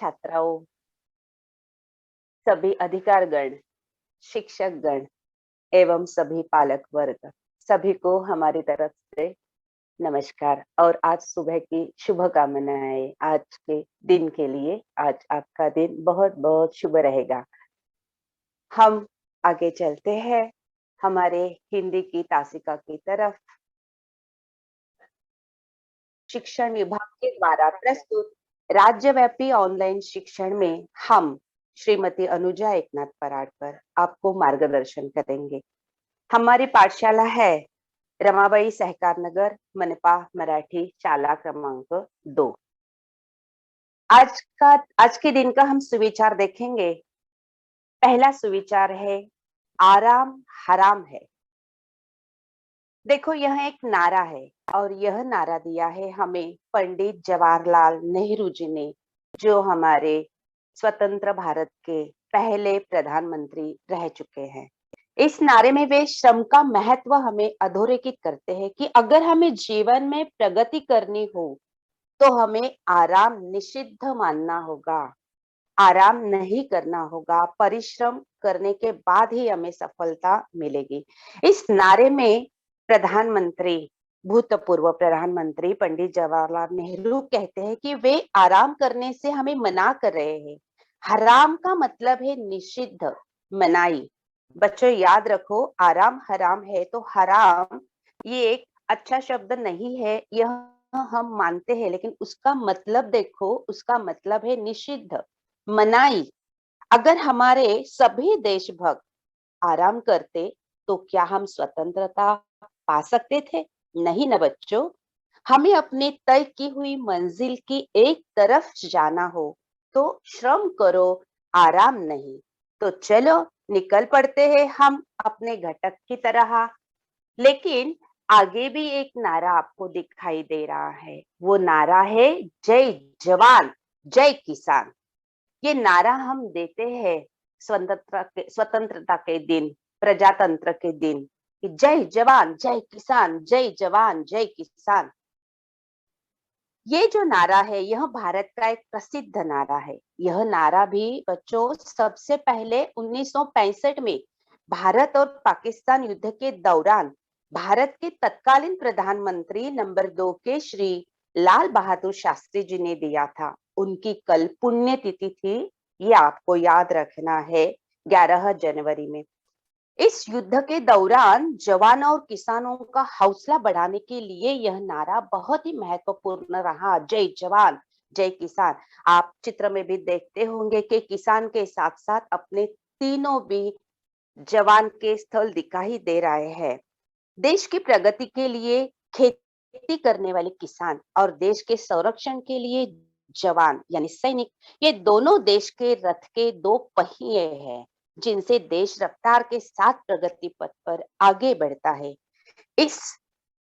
छात्राओं, सभी अधिकारगण, शिक्षकगण एवं सभी पालक वर्ग, सभी को हमारी तरफ से नमस्कार और आज सुबह की शुभकामनाएं। आज के दिन के लिए, आज आपका दिन बहुत बहुत शुभ रहेगा। हम आगे चलते हैं हमारे हिंदी की तासिका की तरफ। शिक्षण विभाग के द्वारा प्रस्तुत राज्यव्यापी ऑनलाइन शिक्षण में हम श्रीमती अनुजा एकनाथ पराडकर आपको मार्गदर्शन करेंगे। हमारी पाठशाला है रमाबाई सहकार नगर, मनपा मराठी शाला क्रमांक 2। आज के दिन का हम सुविचार देखेंगे। पहला सुविचार है आराम हराम है। देखो, यह एक नारा है और यह नारा दिया है हमें पंडित जवाहरलाल नेहरू जी ने, जो हमारे स्वतंत्र भारत के पहले प्रधानमंत्री रह चुके हैं। इस नारे में वे श्रम का महत्व हमें अधोरेखित करते हैं कि अगर हमें जीवन में प्रगति करनी हो तो हमें आराम निषिद्ध मानना होगा, आराम नहीं करना होगा, परिश्रम करने के बाद ही हमें सफलता मिलेगी। इस नारे में प्रधानमंत्री, भूतपूर्व प्रधानमंत्री पंडित जवाहरलाल नेहरू कहते हैं कि वे आराम करने से हमें मना कर रहे हैं। हराम का मतलब है निषिद्ध, मनाई। बच्चों याद रखो, आराम हराम है तो हराम ये एक अच्छा शब्द नहीं है, यह हम मानते हैं, लेकिन उसका मतलब देखो, उसका मतलब है निषिद्ध, मनाई। अगर हमारे सभी देशभक्त आराम करते तो क्या हम स्वतंत्रता पा सकते थे? नहीं ना बच्चों। हमें अपने तय की हुई मंजिल की एक तरफ जाना हो तो श्रम करो, आराम नहीं। तो चलो निकल पड़ते हैं हम अपने घटक की तरह। लेकिन आगे भी एक नारा आपको दिखाई दे रहा है, वो नारा है जय जवान जय किसान। ये नारा हम देते हैं स्वतंत्रता के दिन, प्रजातंत्र के दिन, कि जय जवान जय किसान, जय जवान जय किसान। ये जो नारा है यह भारत का एक प्रसिद्ध नारा है। यह नारा भी बच्चों सबसे पहले 1965 में भारत और पाकिस्तान युद्ध के दौरान भारत के तत्कालीन प्रधानमंत्री नंबर 2 के श्री लाल बहादुर शास्त्री जी ने दिया था। उनकी कल पुण्यतिथि थी, ये आपको याद रखना है, 11 जनवरी में। इस युद्ध के दौरान जवानों और किसानों का हौसला बढ़ाने के लिए यह नारा बहुत ही महत्वपूर्ण रहा, जय जवान जय किसान। आप चित्र में भी देखते होंगे कि किसान के साथ साथ अपने तीनों भी जवान के स्थल दिखाई दे रहे हैं। देश की प्रगति के लिए खेती करने वाले किसान और देश के संरक्षण के लिए जवान यानी सैनिक, ये दोनों देश के रथ के दो पहिए हैं, जिनसे देश रफ्तार के साथ प्रगति पथ पर आगे बढ़ता है। इस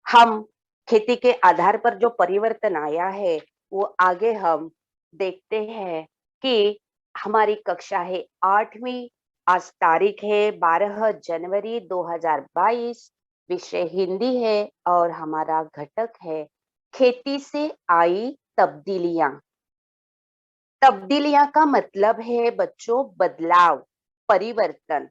हम खेती के आधार पर जो परिवर्तन आया है वो आगे हम देखते हैं कि हमारी कक्षा है 8वीं। आज तारीख है 12 जनवरी 2022। विषय हिंदी है और हमारा घटक है खेती से आई तब्दीलियां। तब्दीलियां का मतलब है बच्चों बदलाव, परिवर्तन।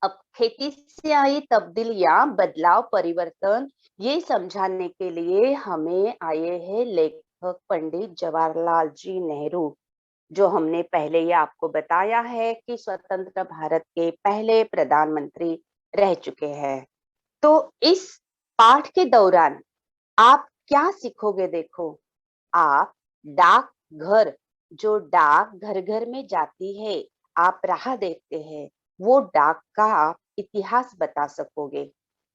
अब खेती से आई तब्दीलियां, बदलाव, परिवर्तन, ये समझाने के लिए हमें आए हैं लेखक पंडित जवाहरलाल जी नेहरू, जो हमने पहले ही आपको बताया है कि स्वतंत्र भारत के पहले प्रधानमंत्री रह चुके हैं। तो इस पाठ के दौरान आप क्या सीखोगे? देखो, आप डाक घर, जो डाक घर घर में जाती है, आप राह देखते हैं, वो डाक का आप इतिहास बता सकोगे।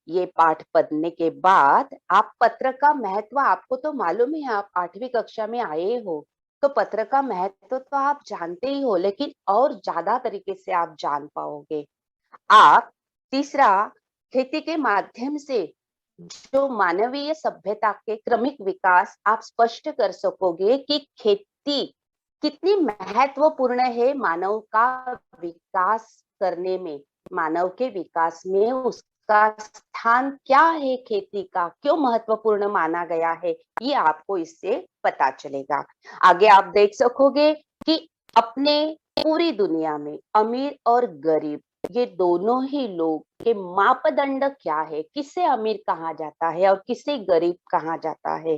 ये पाठ पढ़ने के बाद आप पत्र का महत्व, आपको तो मालूम है, आप 8वीं कक्षा में आए हो तो पत्र का महत्व तो आप जानते ही हो, लेकिन और ज्यादा तरीके से आप जान पाओगे। आप तीसरा, खेती के माध्यम से जो मानवीय सभ्यता के क्रमिक विकास आप स्पष्ट कर सकोगे कि खेती कितनी महत्वपूर्ण है मानव का विकास करने में, मानव के विकास में उसका स्थान क्या है, खेती का क्यों महत्वपूर्ण माना गया है, ये आपको इससे पता चलेगा। आगे आप देख सकोगे कि अपने पूरी दुनिया में अमीर और गरीब ये दोनों ही लोग के मापदंड क्या है, किसे अमीर कहा जाता है और किसे गरीब कहा जाता है,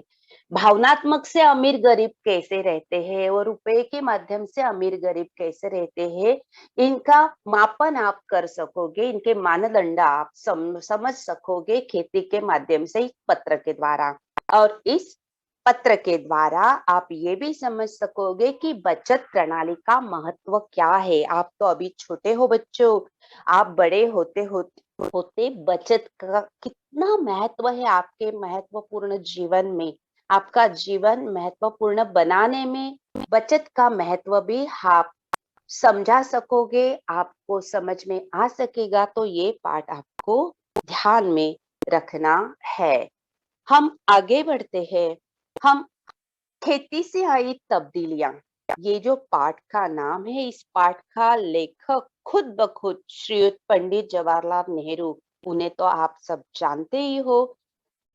भावनात्मक से अमीर गरीब कैसे रहते हैं और रुपए के माध्यम से अमीर गरीब कैसे रहते हैं, इनका मापन आप कर सकोगे, इनके मानदंड आप समझ सकोगे खेती के माध्यम से इस पत्र के द्वारा। और इस पत्र के द्वारा आप ये भी समझ सकोगे कि बचत प्रणाली का महत्व क्या है। आप तो अभी छोटे हो बच्चों, आप बड़े होते बचत का कितना महत्व है आपके महत्वपूर्ण जीवन में, आपका जीवन महत्वपूर्ण बनाने में बचत का महत्व भी आप समझा सकोगे, आपको समझ में आ सकेगा। तो ये पाठ आपको ध्यान में रखना है। हम आगे बढ़ते हैं। हम खेती से आई तब्दीलियां, ये जो पाठ का नाम है, इस पाठ का लेखक खुद ब खुद श्रीयुत पंडित जवाहरलाल नेहरू, उन्हें तो आप सब जानते ही हो।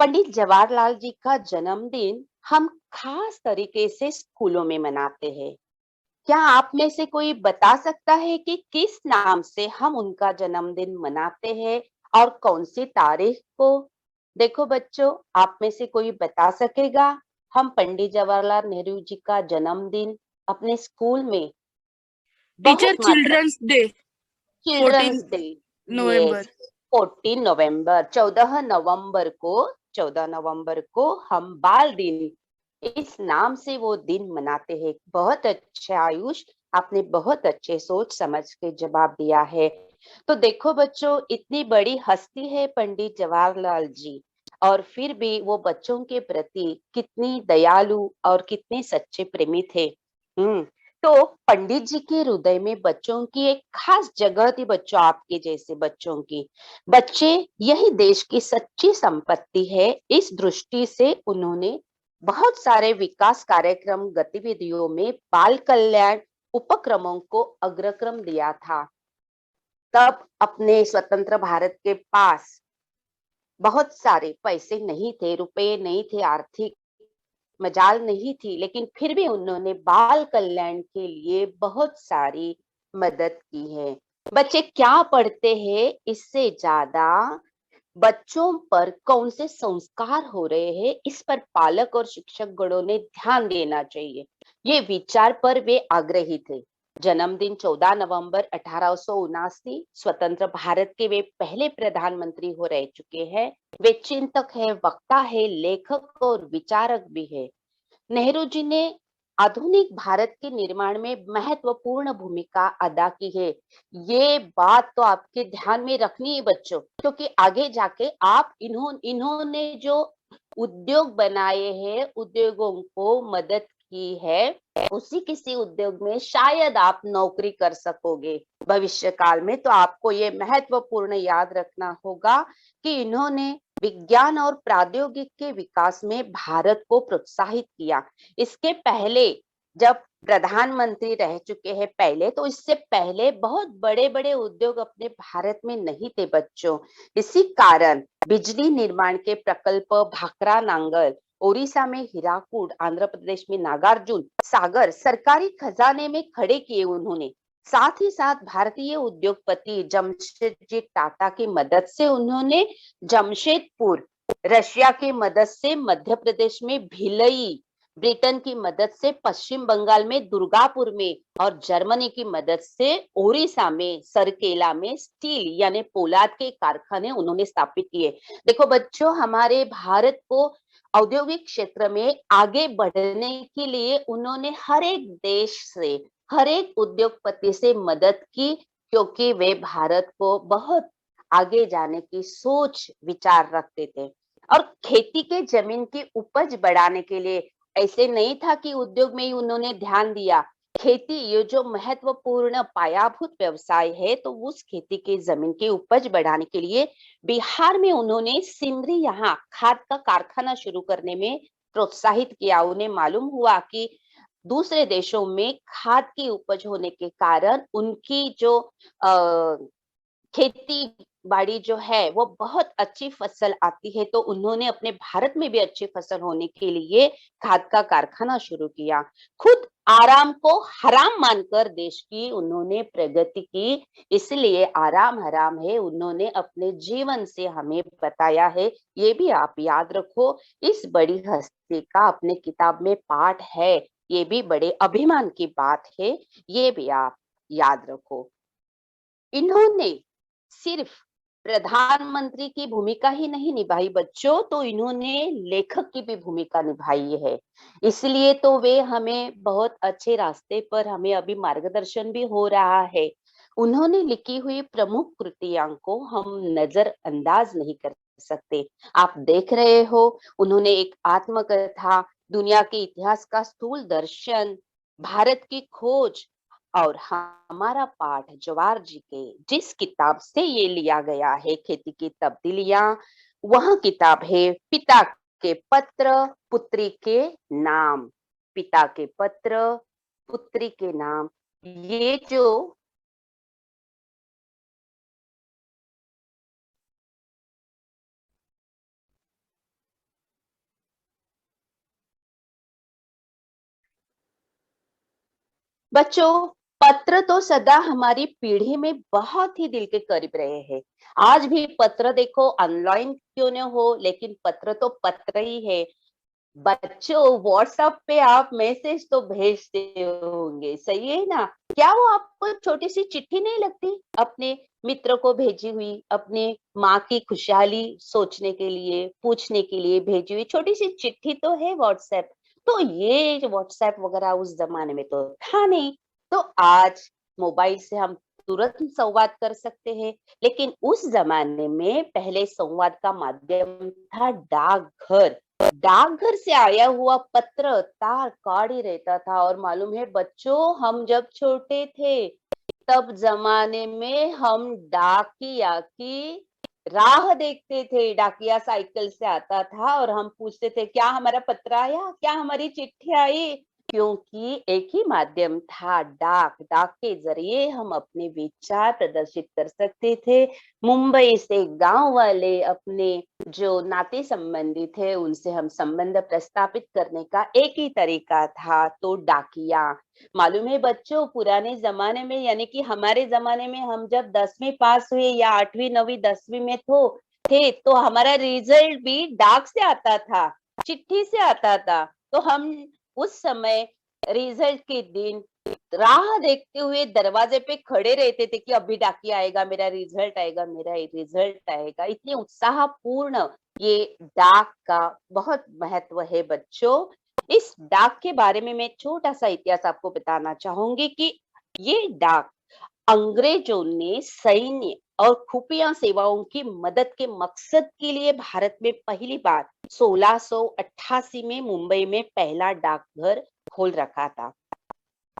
पंडित जवाहरलाल जी का जन्मदिन हम खास तरीके से स्कूलों में मनाते हैं। क्या आप में से कोई बता सकता है कि किस नाम से हम उनका जन्मदिन मनाते हैं और कौन सी तारीख को? देखो बच्चों, आप में से कोई बता सकेगा? हम पंडित जवाहरलाल नेहरू जी का जन्मदिन अपने स्कूल में टीचर बहुत मात्रा children's day children's 14 day, yes, November 14 नवंबर, 14 नवंबर को हम बाल दिन, इस नाम से वो दिन मनाते हैं। बहुत अच्छे आयुष, आपने बहुत अच्छे सोच समझ के जवाब दिया है। तो देखो बच्चों, इतनी बड़ी हस्ती है पंडित जवाहरलाल जी, और फिर भी वो बच्चों के प्रति कितनी दयालु और कितने सच्चे प्रेमी थे। तो पंडित जी के हृदय में बच्चों की एक खास जगह थी। बच्चों, आपके जैसे बच्चों की, बच्चे यही देश की सच्ची संपत्ति है। इस दृष्टि से उन्होंने बहुत सारे विकास कार्यक्रम गतिविधियों में बाल कल्याण उपक्रमों को अग्रक्रम दिया था। तब अपने स्वतंत्र भारत के पास बहुत सारे पैसे नहीं थे, रुपए नहीं थे, आर्थिक मजाल नहीं थी, लेकिन फिर भी उन्होंने बाल कल्याण के लिए बहुत सारी मदद की है। बच्चे क्या पढ़ते हैं, इससे ज्यादा बच्चों पर कौन से संस्कार हो रहे हैं, इस पर पालक और शिक्षक गणों ने ध्यान देना चाहिए। ये विचार पर वे आग्रही थे। जन्मदिन 14 नवंबर 1879, स्वतंत्र भारत के वे पहले प्रधानमंत्री हो रह चुके हैं। वे चिंतक है, वक्ता है, लेखक और विचारक भी है। नेहरू जी ने आधुनिक भारत के निर्माण में महत्वपूर्ण भूमिका अदा की है। ये बात तो आपके ध्यान में रखनी है बच्चों, क्योंकि आगे जाके आप इन्होंने जो उद्योग बनाए हैं, उद्योगों को मदद की है, उसी किसी उद्योग में शायद आप नौकरी कर सकोगे भविष्य काल में। तो आपको ये महत्वपूर्ण याद रखना होगा कि इन्होंने विज्ञान और प्रौद्योगिकी के विकास में भारत को प्रोत्साहित किया। इसके पहले जब प्रधानमंत्री रह चुके हैं पहले, तो इससे पहले बहुत बड़े बड़े उद्योग अपने भारत में नहीं थे बच्चों। इसी कारण बिजली निर्माण के प्रकल्प भाखरा नांगल, ओडिशा में हीराकुड, आंध्र प्रदेश में नागार्जुन सागर सरकारी खजाने में खड़े किए उन्होंने। साथ ही साथ भारतीय उद्योगपति जमशेदजी टाटा की मदद से उन्होंने जमशेदपुर, रशिया की मदद से मध्य प्रदेश में भिलई, ब्रिटेन की मदद से पश्चिम बंगाल में दुर्गापुर में, और जर्मनी की मदद से ओडिशा में सरकेला में स्टील यानी पोलाद के कारखाने उन्होंने स्थापित किए। देखो बच्चों, हमारे भारत को औद्योगिक क्षेत्र में आगे बढ़ने के लिए उन्होंने हर एक देश से, हर एक उद्योगपति से मदद की, क्योंकि वे भारत को बहुत आगे जाने की सोच विचार रखते थे। और खेती के जमीन की उपज बढ़ाने के लिए ऐसे नहीं था कि उद्योग में ही उन्होंने ध्यान दिया। खेती ये जो महत्वपूर्ण पायाभूत व्यवसाय है, तो उस खेती के जमीन की उपज बढ़ाने के लिए बिहार में उन्होंने सिंदरी यहाँ खाद का कारखाना शुरू करने में प्रोत्साहित किया। उन्हें मालूम हुआ कि दूसरे देशों में खाद की उपज होने के कारण उनकी जो खेती बाड़ी जो है वो बहुत अच्छी फसल आती है, तो उन्होंने अपने भारत में भी अच्छी फसल होने के लिए खाद का कारखाना शुरू किया। खुद आराम को हराम मानकर देश की उन्होंने प्रगति की, इसलिए आराम हराम है उन्होंने अपने जीवन से हमें बताया है। ये भी आप याद रखो, इस बड़ी हस्ती का अपने किताब में पाठ है, ये भी बड़े अभिमान की बात है, ये भी आप याद रखो। इन्होंने सिर्फ प्रधानमंत्री की भूमिका ही नहीं निभाई बच्चों, तो इन्होंने लेखक की भी भूमिका निभाई है। इसलिए तो वे हमें बहुत अच्छे रास्ते पर हमें अभी मार्गदर्शन भी हो रहा है। उन्होंने लिखी हुई प्रमुख कृतियों को हम नजरअंदाज नहीं कर सकते। आप देख रहे हो, उन्होंने एक आत्मकथा, दुनिया के इतिहास का स्थूल दर्शन, भारत की खोज और हमारा पाठ जवाहर जी के जिस किताब से ये लिया गया है, खेती की तब्दीलियां, वह किताब है पिता के पत्र पुत्री के नाम। पिता के पत्र पुत्री के नाम, ये जो बच्चों, पत्र तो सदा हमारी पीढ़ी में बहुत ही दिल के करीब रहे हैं। आज भी पत्र देखो, ऑनलाइन क्यों न हो, लेकिन पत्र तो पत्र ही है। बच्चों, व्हाट्सएप पे आप मैसेज तो भेजते होंगे, सही है ना? क्या वो आपको छोटी सी चिट्ठी नहीं लगती, अपने मित्र को भेजी हुई, अपने माँ की खुशहाली सोचने के लिए, पूछने के लिए भेजी हुई छोटी सी चिट्ठी तो है व्हाट्सएप। तो ये व्हाट्सएप वगैरह उस जमाने में तो था नहीं। तो आज मोबाइल से हम तुरंत संवाद कर सकते हैं, लेकिन उस जमाने में पहले संवाद का माध्यम था डाकघर। डाकघर से आया हुआ पत्र तार काढ़ी रहता था। और मालूम है बच्चों, हम जब छोटे थे तब जमाने में हम डाकिया की राह देखते थे। डाकिया साइकिल से आता था और हम पूछते थे, क्या हमारा पत्र आया, क्या हमारी चिट्ठी आई? क्योंकि एक ही माध्यम था, डाक। डाक के जरिए हम अपने विचार प्रदर्शित कर सकते थे। मुंबई से गांव वाले अपने जो नाते संबंधी थे उनसे हम संबंध प्रस्थापित करने का एक ही तरीका था, तो डाकिया। मालूम है बच्चों, पुराने जमाने में यानी कि हमारे जमाने में हम जब 10वीं पास हुए या 8वीं 9वीं 10वीं में थे तो हमारा रिजल्ट भी डाक से आता था, चिट्ठी से आता था। तो हम उस समय रिजल्ट के दिन राह देखते हुए दरवाजे पे खड़े रहते थे कि अभी डाकिया आएगा, मेरा रिजल्ट आएगा, मेरा रिजल्ट आएगा। इतने उत्साहपूर्ण ये डाक का बहुत महत्व है बच्चों। इस डाक के बारे में मैं छोटा सा इतिहास आपको बताना चाहूंगी कि ये डाक अंग्रेजों ने सैन्य और खुफिया सेवाओं की मदद के मकसद के लिए भारत में पहली बार 1688 में मुंबई में पहला डाकघर खोल रखा था।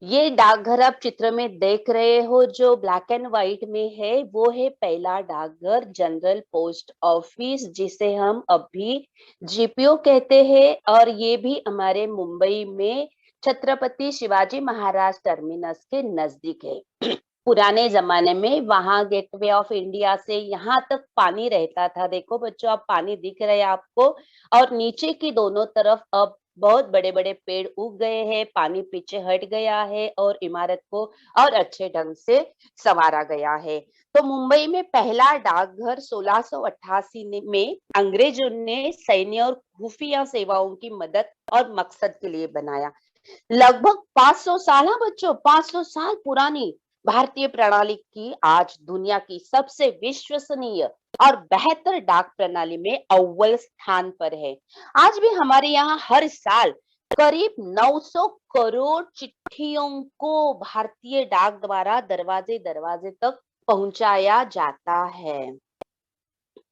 ये डाकघर आप चित्र में देख रहे हो जो ब्लैक एंड व्हाइट में है, वो है पहला डाकघर, जनरल पोस्ट ऑफिस, जिसे हम अभी जीपीओ कहते हैं। और ये भी हमारे मुंबई में छत्रपति शिवाजी महाराज टर्मिनस के नजदीक है। पुराने जमाने में वहां गेटवे ऑफ इंडिया से यहाँ तक पानी रहता था। देखो बच्चों, अब पानी दिख रहे हैं आपको, और नीचे की दोनों तरफ अब बहुत बड़े बड़े पेड़ उग गए हैं, पानी पीछे हट गया है और इमारत को और अच्छे ढंग से संवारा गया है। तो मुंबई में पहला डाकघर 1688 में अंग्रेजों ने सैन्य और खुफिया सेवाओं की मदद और मकसद के लिए बनाया। लगभग 500 साल, हाँ बच्चों, 500 साल पुरानी भारतीय प्रणाली की आज दुनिया की सबसे विश्वसनीय और बेहतर डाक प्रणाली में अव्वल स्थान पर है। आज भी हमारे यहाँ हर साल करीब 900 करोड़ चिट्ठियों को भारतीय डाक द्वारा दरवाजे दरवाजे तक पहुंचाया जाता है।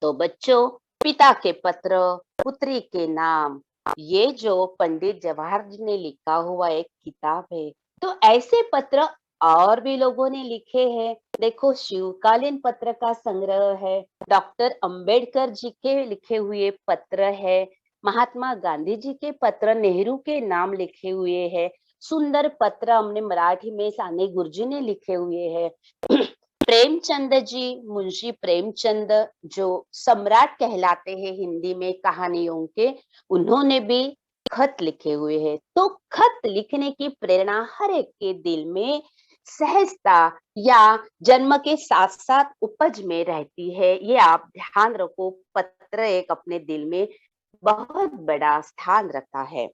तो बच्चों, पिता के पत्र पुत्री के नाम, ये जो पंडित जवाहर जी ने लिखा हुआ एक किताब है। तो ऐसे पत्र और भी लोगों ने लिखे हैं। देखो, शिवकालीन पत्र का संग्रह है, डॉक्टर अंबेडकर जी के लिखे हुए पत्र है, महात्मा गांधी जी के पत्र नेहरू के नाम लिखे हुए हैं, सुंदर पत्र हमने मराठी में साने गुरुजी ने लिखे हुए हैं। प्रेमचंद जी, मुंशी प्रेमचंद जो सम्राट कहलाते हैं हिंदी में कहानियों के, उन्होंने भी खत लिखे हुए हैं। तो खत लिखने की प्रेरणा हर एक के दिल में सहजता या जन्म के साथ साथ उपज में रहती है। ये आप ध्यान रखो, पत्र एक अपने दिल में बहुत बड़ा स्थान रखता है।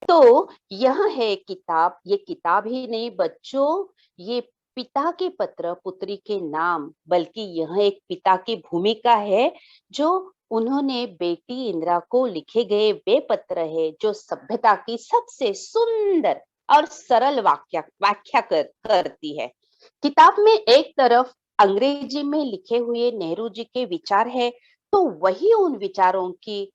तो यह है किताब, ये किताब ही नहीं बच्चों, ये पिता के पत्र पुत्री के नाम, बल्कि यह एक पिता की भूमिका है जो उन्होंने बेटी इंदिरा को लिखे गए वे पत्र है जो सभ्यता की सबसे सुंदर और सरल व्याख्या करती है। किताब में एक तरफ अंग्रेजी में लिखे हुए नेहरू जी के विचार है, तो वही उन विचारों की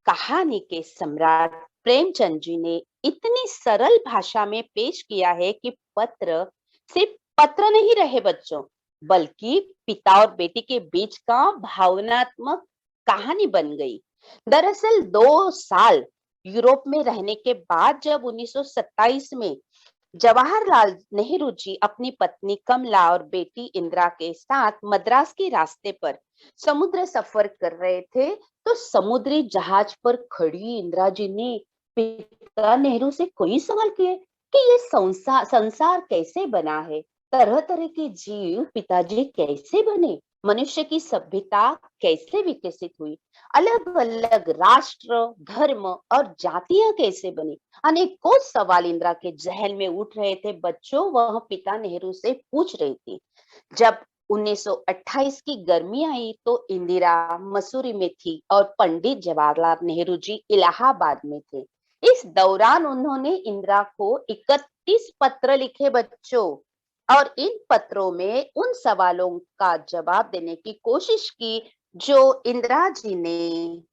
कहानी के सम्राट प्रेमचंद जी ने इतनी सरल भाषा में पेश किया है कि पत्र सिर्फ पत्र नहीं रहे बच्चों, बल्कि पिता और बेटी के बीच का भावनात्मक कहानी बन गई। दरअसल 2 साल यूरोप में रहने के बाद जब 1927 में जवाहरलाल नेहरू जी अपनी पत्नी कमला और बेटी इंदिरा के साथ मद्रास के रास्ते पर समुद्र सफर कर रहे थे, तो समुद्री जहाज पर खड़ी इंदिरा जी ने पिता नेहरू से कोई सवाल किए कि ये संसार कैसे बना है, तरह तरह के जीव पिताजी कैसे बने, मनुष्य की सभ्यता कैसे विकसित हुई, अलग अलग राष्ट्र, धर्म और जातियां कैसे बनी। अनेकों सवाल इंदिरा के जहन में उठ रहे थे बच्चों, वह पिता नेहरू से पूछ रही थी। जब 1928 की गर्मी आई तो इंदिरा मसूरी में थी और पंडित जवाहरलाल नेहरू जी इलाहाबाद में थे। इस दौरान उन्होंने इंदिरा को 31 पत्र लिखे बच्चों, और इन पत्रों में उन सवालों का जवाब देने की कोशिश की जो इंदिरा जी ने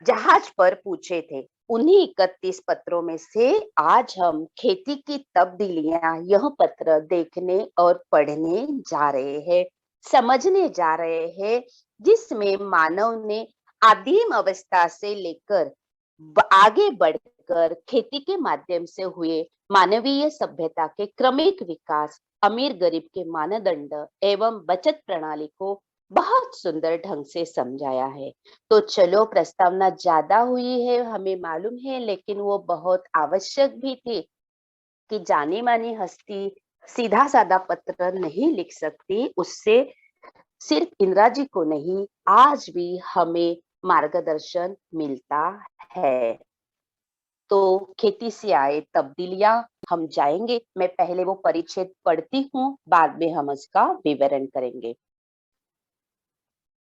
जहाज पर पूछे थे। उन्हीं 31 पत्रों में से आज हम खेती की तब्दीलियां यह पत्र देखने और पढ़ने जा रहे हैं, समझने जा रहे हैं, जिसमें मानव ने आदिम अवस्था से लेकर आगे बढ़कर खेती के माध्यम से हुए मानवीय सभ्यता के क्रमिक विकास, अमीर गरीब के मानदंड एवं बचत प्रणाली को बहुत सुंदर ढंग से समझाया है। तो चलो, प्रस्तावना ज्यादा हुई है हमें मालूम है, लेकिन वो बहुत आवश्यक भी थी कि जानी मानी हस्ती सीधा साधा पत्र नहीं लिख सकती। उससे सिर्फ इंदिरा जी को नहीं, आज भी हमें मार्गदर्शन मिलता है। तो खेती से आए तब्दीलियां हम जाएंगे, मैं पहले वो परिच्छेद पढ़ती हूँ, बाद में हम उसका विवरण करेंगे।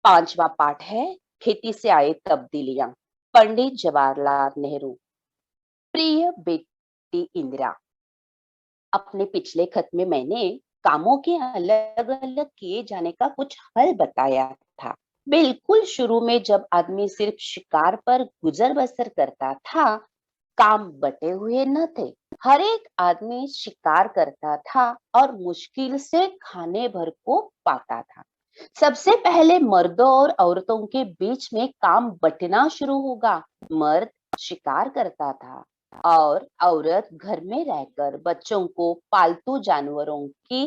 5वां पाठ है, खेती से आए तब्दीलियां। पंडित जवाहरलाल नेहरू। प्रिय बेटी इंदिरा, अपने पिछले खत में मैंने कामों के अलग अलग किए जाने का कुछ हल बताया था। बिल्कुल शुरू में जब आदमी सिर्फ शिकार पर गुजर बसर करता था, काम बटे हुए न थे। हर एक आदमी शिकार करता था और मुश्किल से खाने भर को पाता था। सबसे पहले मर्दों और औरतों के बीच में काम बंटना शुरू होगा। मर्द शिकार करता था और औरत घर में रहकर बच्चों को पालतू जानवरों की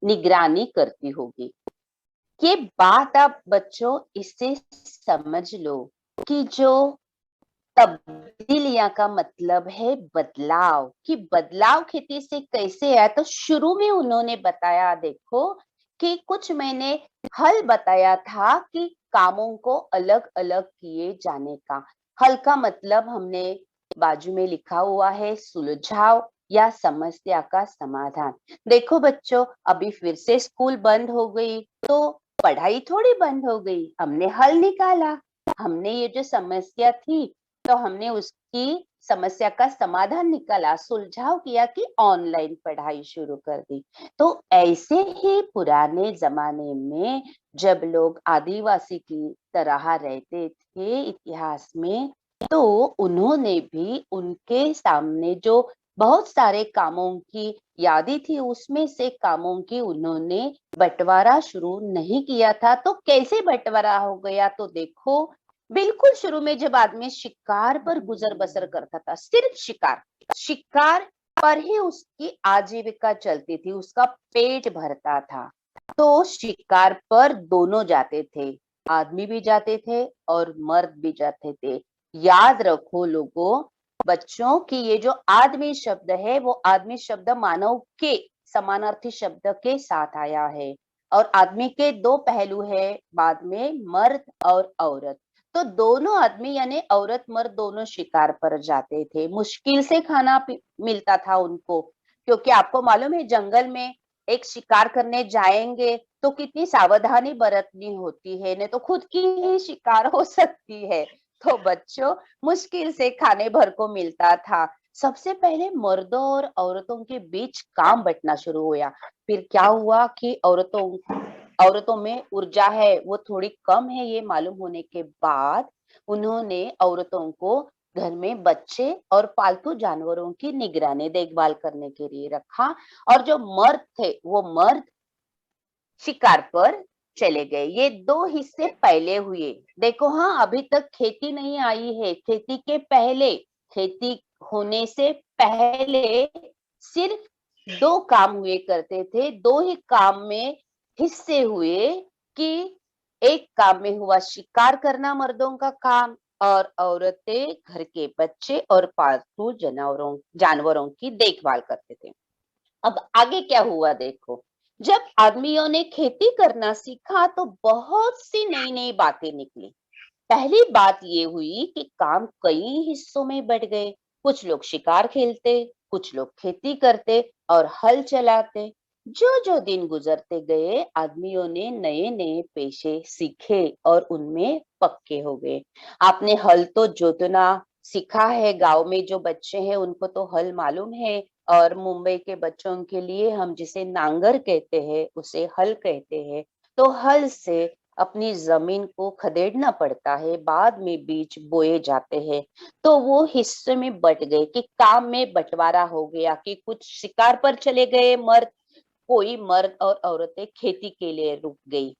निगरानी करती होगी। ये बात आप बच्चों इससे समझ लो कि जो तब्दीलियां का मतलब है बदलाव, कि बदलाव खेती से कैसे आया। तो शुरू में उन्होंने बताया, देखो कि कुछ मैंने हल बताया था कि कामों को अलग अलग किए जाने का। हल का मतलब हमने बाजू में लिखा हुआ है सुलझाव या समस्या का समाधान। देखो बच्चों, अभी फिर से स्कूल बंद हो गई तो पढ़ाई थोड़ी बंद हो गई, हमने हल निकाला। हमने ये जो समस्या थी तो हमने उसकी समस्या का समाधान निकाला, सुलझाव किया कि ऑनलाइन पढ़ाई शुरू कर दी। तो ऐसे ही पुराने जमाने में जब लोग आदिवासी की तरह रहते थे इतिहास में, तो उन्होंने भी उनके सामने जो बहुत सारे कामों की यादी थी, उसमें से कामों की उन्होंने बंटवारा शुरू नहीं किया था। तो कैसे बंटवारा हो गया, तो देखो, बिल्कुल शुरू में जब आदमी शिकार पर गुजर बसर करता था, सिर्फ शिकार, शिकार पर ही उसकी आजीविका चलती थी, उसका पेट भरता था। तो शिकार पर दोनों जाते थे, आदमी भी जाते थे और मर्द भी जाते थे। याद रखो लोगों, बच्चों की ये जो आदमी शब्द है वो आदमी शब्द मानव के समानार्थी शब्द के साथ आया है, और आदमी के दो पहलू है बाद में, मर्द और औरत। तो दोनों आदमी यानी औरत मर्द दोनों शिकार पर जाते थे। मुश्किल से खाना मिलता था उनको, क्योंकि आपको मालूम है जंगल में एक शिकार करने जाएंगे तो कितनी सावधानी बरतनी होती है, नहीं तो खुद की ही शिकार हो सकती है। तो बच्चों, मुश्किल से खाने भर को मिलता था। सबसे पहले मर्दों और औरतों के बीच काम बंटना शुरू हुआ। फिर क्या हुआ कि औरतों में ऊर्जा है वो थोड़ी कम है, ये मालूम होने के बाद उन्होंने औरतों को घर में बच्चे और पालतू जानवरों की निगरानी देखभाल करने के लिए रखा, और जो मर्द थे वो मर्द शिकार पर चले गए। ये दो हिस्से पहले हुए। देखो हाँ, अभी तक खेती नहीं आई है। खेती के पहले, खेती होने से पहले सिर्फ दो काम हुए करते थे, दो ही काम में हिस्से हुए कि एक काम में हुआ शिकार करना मर्दों का काम, और औरतें घर के बच्चे और पालतू जानवरों की देखभाल करते थे। अब आगे क्या हुआ देखो, जब आदमियों ने खेती करना सीखा तो बहुत सी नई नई बातें निकली। पहली बात ये हुई कि काम कई हिस्सों में बढ़ गए। कुछ लोग शिकार खेलते, कुछ लोग खेती करते और हल चलाते। जो जो दिन गुजरते गए आदमियों ने नए नए पेशे सीखे और उनमें पक्के हो गए। आपने हल तो जोतना सीखा है, गांव में जो बच्चे हैं उनको तो हल मालूम है, और मुंबई के बच्चों के लिए हम जिसे नांगर कहते हैं उसे हल कहते हैं। तो हल से अपनी जमीन को खदेड़ना पड़ता है, बाद में बीज बोए जाते हैं। तो वो हिस्से में बट गए कि काम में बंटवारा हो गया कि कुछ शिकार पर चले गए मर्द, कोई मर्द और औरतें खेती के लिए रुक गई।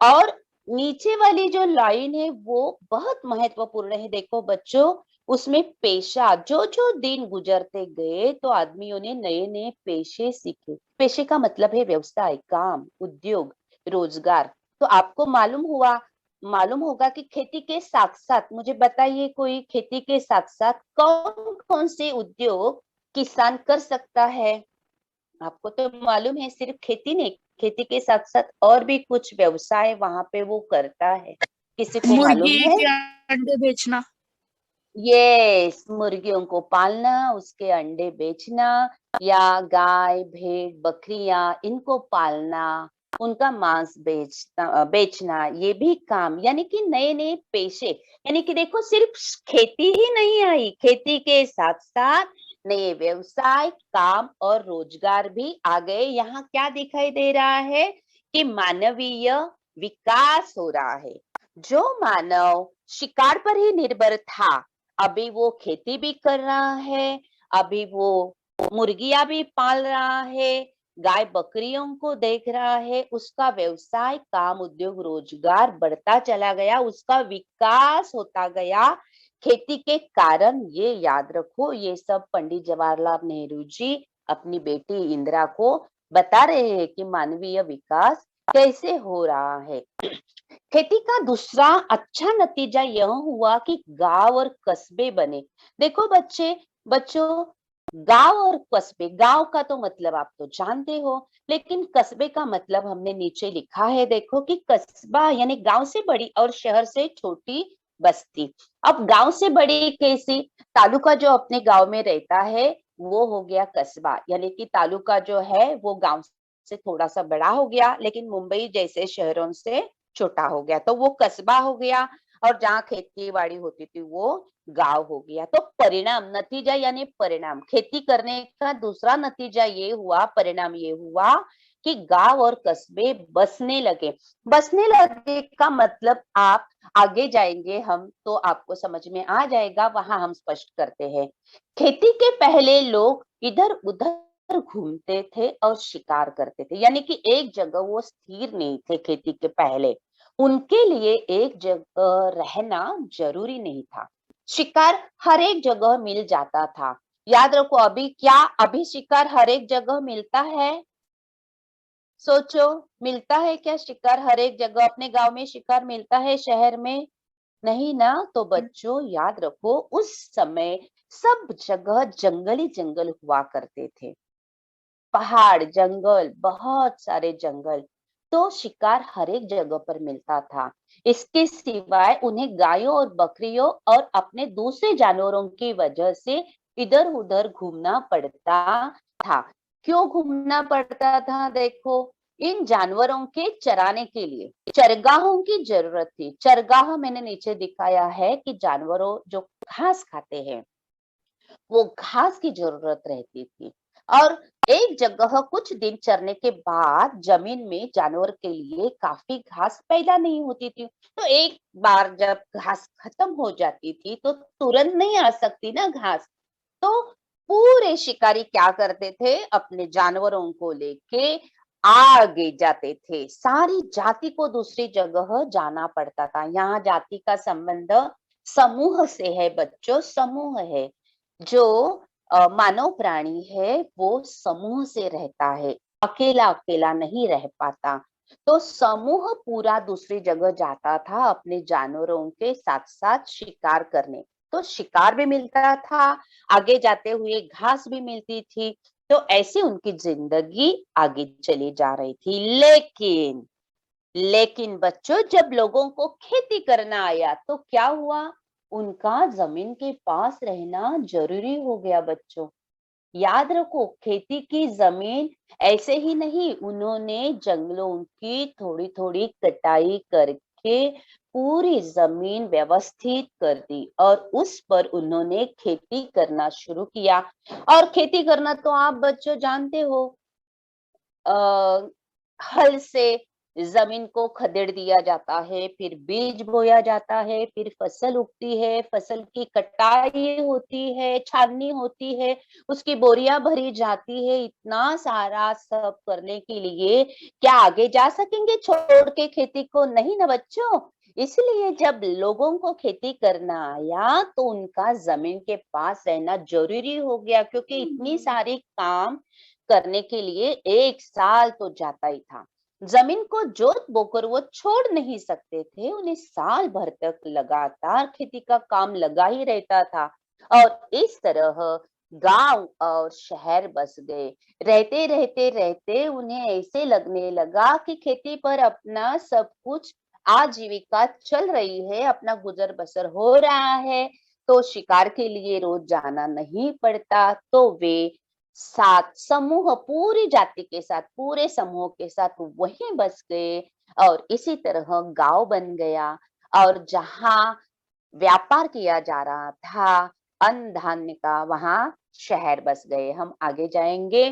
और नीचे वाली जो लाइन है वो बहुत महत्वपूर्ण है। देखो बच्चों, उसमें पेशा, जो जो दिन गुजरते गए तो आदमियों ने नए नए पेशे सीखे। पेशे का मतलब है व्यवसाय, काम, उद्योग, रोजगार। तो आपको मालूम होगा कि खेती के साथ साथ, मुझे बताइए कोई खेती के साथ साथ कौन कौन से उद्योग किसान कर सकता है? आपको तो मालूम है सिर्फ खेती नहीं, खेती के साथ साथ और भी कुछ व्यवसाय वहां पे वो करता है। किसी को मुर्गी मालूम है? के अंडे बेचना। यस, मुर्गियों को पालना, उसके अंडे बेचना, या गाय भेड़ बकरियां इनको पालना, उनका मांस बेचना, ये भी काम, यानी कि नए नए पेशे। यानी कि देखो सिर्फ खेती ही नहीं आई, खेती के साथ साथ नए व्यवसाय, काम और रोजगार भी आ गए। यहाँ क्या दिखाई दे रहा है कि मानवीय विकास हो रहा है। जो मानव शिकार पर ही निर्भर था, अभी वो खेती भी कर रहा है, अभी वो मुर्गियां भी पाल रहा है, गाय बकरियों को देख रहा है। उसका व्यवसाय, काम, उद्योग, रोजगार बढ़ता चला गया, उसका विकास होता गया खेती के कारण। ये याद रखो, ये सब पंडित जवाहरलाल नेहरू जी अपनी बेटी इंदिरा को बता रहे हैं कि मानवीय विकास कैसे हो रहा है। खेती का दूसरा अच्छा नतीजा यह हुआ कि गांव और कस्बे बने। देखो बच्चों, गांव और कस्बे, गांव का तो मतलब आप तो जानते हो, लेकिन कस्बे का मतलब हमने नीचे लिखा है। देखो कि कस्बा यानी गांव से बड़ी और शहर से छोटी बस्ती। अब गांव से बड़ी कैसी? तालुका जो अपने गांव में रहता है वो हो गया कस्बा, यानी कि तालुका जो है वो गांव से थोड़ा सा बड़ा हो गया, लेकिन मुंबई जैसे शहरों से छोटा हो गया, तो वो कस्बा हो गया। और जहाँ खेती बाड़ी होती थी वो गांव हो गया। तो परिणाम, नतीजा यानी परिणाम, खेती करने का दूसरा नतीजा ये हुआ, परिणाम ये हुआ कि गांव और कस्बे बसने लगे। बसने लगे का मतलब आप आगे जाएंगे हम तो आपको समझ में आ जाएगा, वहां हम स्पष्ट करते हैं। खेती के पहले लोग इधर उधर घूमते थे और शिकार करते थे, यानी कि एक जगह वो स्थिर नहीं थे। खेती के पहले उनके लिए एक जगह रहना जरूरी नहीं था, शिकार हर एक जगह मिल जाता था। याद रखो, अभी शिकार हर एक जगह मिलता है? सोचो, मिलता है क्या शिकार हर एक जगह? अपने गांव में शिकार मिलता है, शहर में नहीं ना। तो बच्चों याद रखो, उस समय सब जगह जंगल ही जंगल हुआ करते थे। पहाड़, जंगल, बहुत सारे जंगल। तो शिकार हर एक जगह पर मिलता था। इसके सिवाय उन्हें गायों और बकरियों और अपने दूसरे जानवरों की वजह से इधर उधर घूमना पड़ता था। क्यों घूमना पड़ता था? देखो, इन जानवरों के चराने के लिए चरगाहों की जरूरत थी। चरगाह मैंने नीचे दिखाया है कि जानवरों जो घास खाते हैं, वो घास की जरूरत रहती थी। और एक जगह कुछ दिन चरने के बाद जमीन में जानवर के लिए काफी घास पैदा नहीं होती थी। तो एक बार जब घास खत्म हो जाती थी तो तुरंत नहीं आ सकती ना घास। तो पूरे शिकारी क्या करते थे, अपने जानवरों को लेके आगे जाते थे। सारी जाति को दूसरी जगह जाना पड़ता था। यहाँ जाति का संबंध समूह से है बच्चों, समूह है। जो मानव प्राणी है वो समूह से रहता है, अकेला अकेला नहीं रह पाता। तो समूह पूरा दूसरी जगह जाता था अपने जानवरों के साथ साथ शिकार करने। तो शिकार भी मिलता था, आगे जाते हुए घास भी मिलती थी। तो ऐसे उनकी जिंदगी आगे चली जा रही थी। लेकिन बच्चों, जब लोगों को खेती करना आया तो क्या हुआ? उनका जमीन के पास रहना जरूरी हो गया बच्चों। याद रखो, खेती की जमीन ऐसे ही नहीं, उन्होंने जंगलों की थोड़ी थोड़ी कटाई करके पूरी जमीन व्यवस्थित कर दी और उस पर उन्होंने खेती करना शुरू किया। और खेती करना तो आप बच्चों जानते हो, अ, हल से जमीन को खदेड़ दिया जाता है, फिर बीज बोया जाता है, फिर फसल उगती है, फसल की कटाई होती है, छाननी होती है, उसकी बोरियां भरी जाती है। इतना सारा सब करने के लिए क्या आगे जा सकेंगे छोड़ के खेती को? नहीं ना बच्चों। इसलिए जब लोगों को खेती करना आया तो उनका जमीन के पास रहना जरूरी हो गया, क्योंकि इतनी सारी काम करने के लिए एक साल तो जाता ही था। जमीन को जोत बोकर वो छोड़ नहीं सकते थे, उन्हें साल भर तक लगातार खेती का काम लगा ही रहता था। और इस तरह गांव और शहर बस गए। रहते रहते रहते उन्हें ऐसे लगने लगा कि खेती पर अपना सब कुछ आजीविका चल रही है, अपना गुजर बसर हो रहा है। तो शिकार के लिए रोज जाना नहीं पड़ता। तो वे साथ समूह पूरी जाति के साथ, पूरे समूह के साथ वहीं बस गए। और इसी तरह गांव बन गया। और जहां व्यापार किया जा रहा था अन्न धान्य का, वहां शहर बस गए। हम आगे जाएंगे।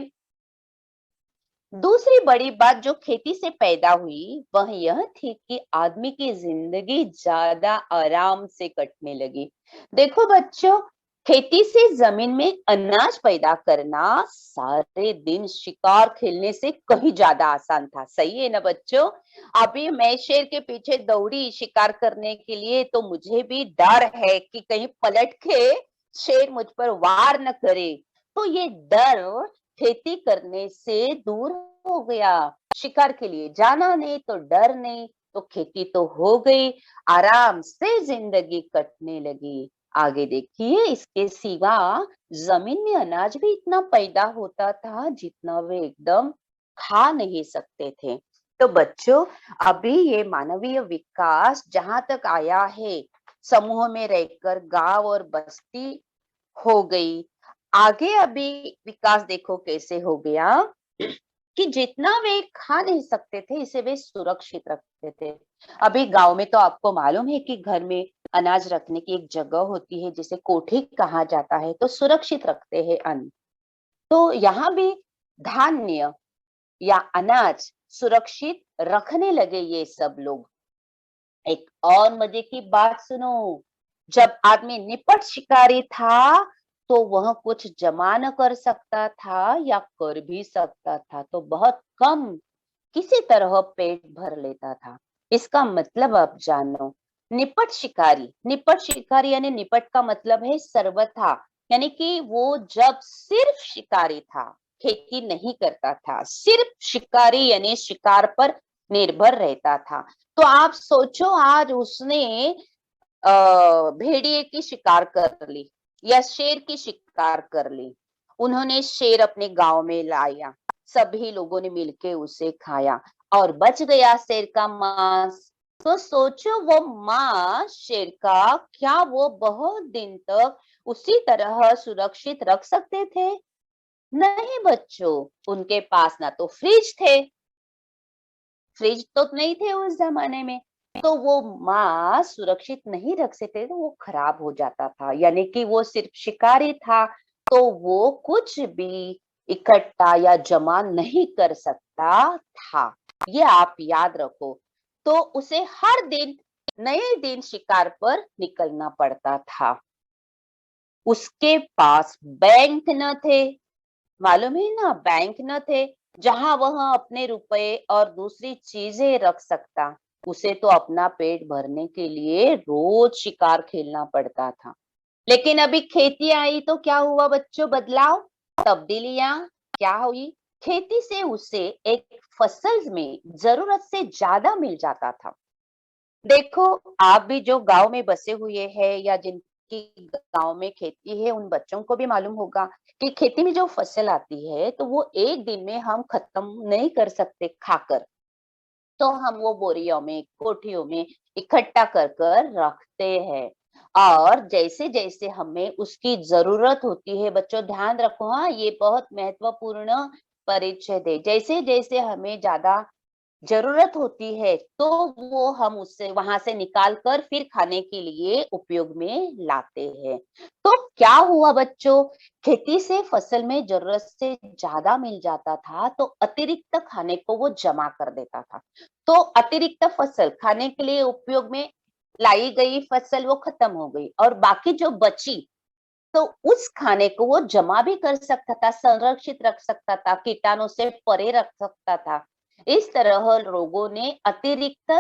दूसरी बड़ी बात जो खेती से पैदा हुई वह यह थी कि आदमी की जिंदगी ज्यादा आराम से कटने लगी। देखो बच्चों, खेती से जमीन में अनाज पैदा करना सारे दिन शिकार खेलने से कहीं ज्यादा आसान था। सही है ना बच्चों? अभी मैं शेर के पीछे दौड़ी शिकार करने के लिए तो मुझे भी डर है कि कहीं पलट के शेर मुझ पर वार न करे। तो ये डर खेती करने से दूर हो गया। शिकार के लिए जाना नहीं तो डर नहीं, तो खेती तो हो गई, आराम से जिंदगी कटने लगी। आगे देखिए, इसके सिवा जमीन में अनाज भी इतना पैदा होता था जितना वे एकदम खा नहीं सकते थे। तो बच्चों, अभी ये मानवीय विकास जहां तक आया है, समूह में रहकर गांव और बस्ती हो गई। आगे अभी विकास देखो कैसे हो गया कि जितना वे खा नहीं सकते थे इसे वे सुरक्षित रखते थे। अभी गांव में तो आपको मालूम है कि घर में अनाज रखने की एक जगह होती है जिसे कोठी कहा जाता है, तो सुरक्षित रखते हैं अन्न। तो यहाँ भी धान्य या अनाज सुरक्षित रखने लगे ये सब लोग। एक और मजे की बात सुनो, जब आदमी निपट शिकारी था तो वह कुछ जमा न कर सकता था या कर भी सकता था तो बहुत कम, किसी तरह पेट भर लेता था। इसका मतलब आप जानो, निपट शिकारी यानी निपट का मतलब है सर्वथा। यानी कि वो जब सिर्फ शिकारी था, खेती नहीं करता था, सिर्फ शिकारी यानी शिकार पर निर्भर रहता था। तो आप सोचो आज उसने भेड़िए की शिकार कर ली या शेर की शिकार कर ली। उन्होंने शेर अपने गांव में लाया, सभी लोगों ने मिलके उसे खाया और बच गया शेर का मांस। तो सोचो वो मांस शेर का क्या वो बहुत दिन तक उसी तरह सुरक्षित रख सकते थे? नहीं बच्चों, उनके पास ना तो फ्रिज थे, फ्रिज तो नहीं थे उस जमाने में, तो वो मांस सुरक्षित नहीं रख सकते, तो वो खराब हो जाता था। यानी कि वो सिर्फ शिकारी था, तो वो कुछ भी इकट्ठा या जमा नहीं कर सकता था। ये आप याद रखो। तो उसे हर दिन नए दिन शिकार पर निकलना पड़ता था। उसके पास बैंक न थे, मालूम है ना, बैंक न थे जहां वह अपने रुपए और दूसरी चीजें रख सकता। उसे तो अपना पेट भरने के लिए रोज शिकार खेलना पड़ता था। लेकिन अभी खेती आई तो क्या हुआ बच्चों? बदलाव, तब्दीलियां क्या हुई? खेती से उसे एक फसल में जरूरत से ज्यादा मिल जाता था। देखो, आप भी जो गांव में बसे हुए हैं या जिनकी गांव में खेती है, उन बच्चों को भी मालूम होगा कि खेती में जो फसल आती है तो वो एक दिन में हम खत्म नहीं कर सकते खाकर। तो हम वो बोरियों में, कोठियों में इकट्ठा कर कर रखते हैं। और जैसे जैसे हमें उसकी जरूरत होती है, बच्चों ध्यान रखो, हाँ ये बहुत महत्वपूर्ण परिच्छेद है। जैसे जैसे हमें ज्यादा जरूरत होती है तो वो हम उससे वहां से निकाल कर फिर खाने के लिए उपयोग में लाते हैं। तो क्या हुआ बच्चों, खेती से फसल में जरूरत से ज्यादा मिल जाता था तो अतिरिक्त खाने को वो जमा कर देता था। तो अतिरिक्त फसल खाने के लिए उपयोग में लाई गई फसल वो खत्म हो गई और बाकी जो बची तो उस खाने को वो जमा भी कर सकता था, संरक्षित रख सकता था, कीटाणु से परे रख सकता था। इस तरह लोगों ने अतिरिक्त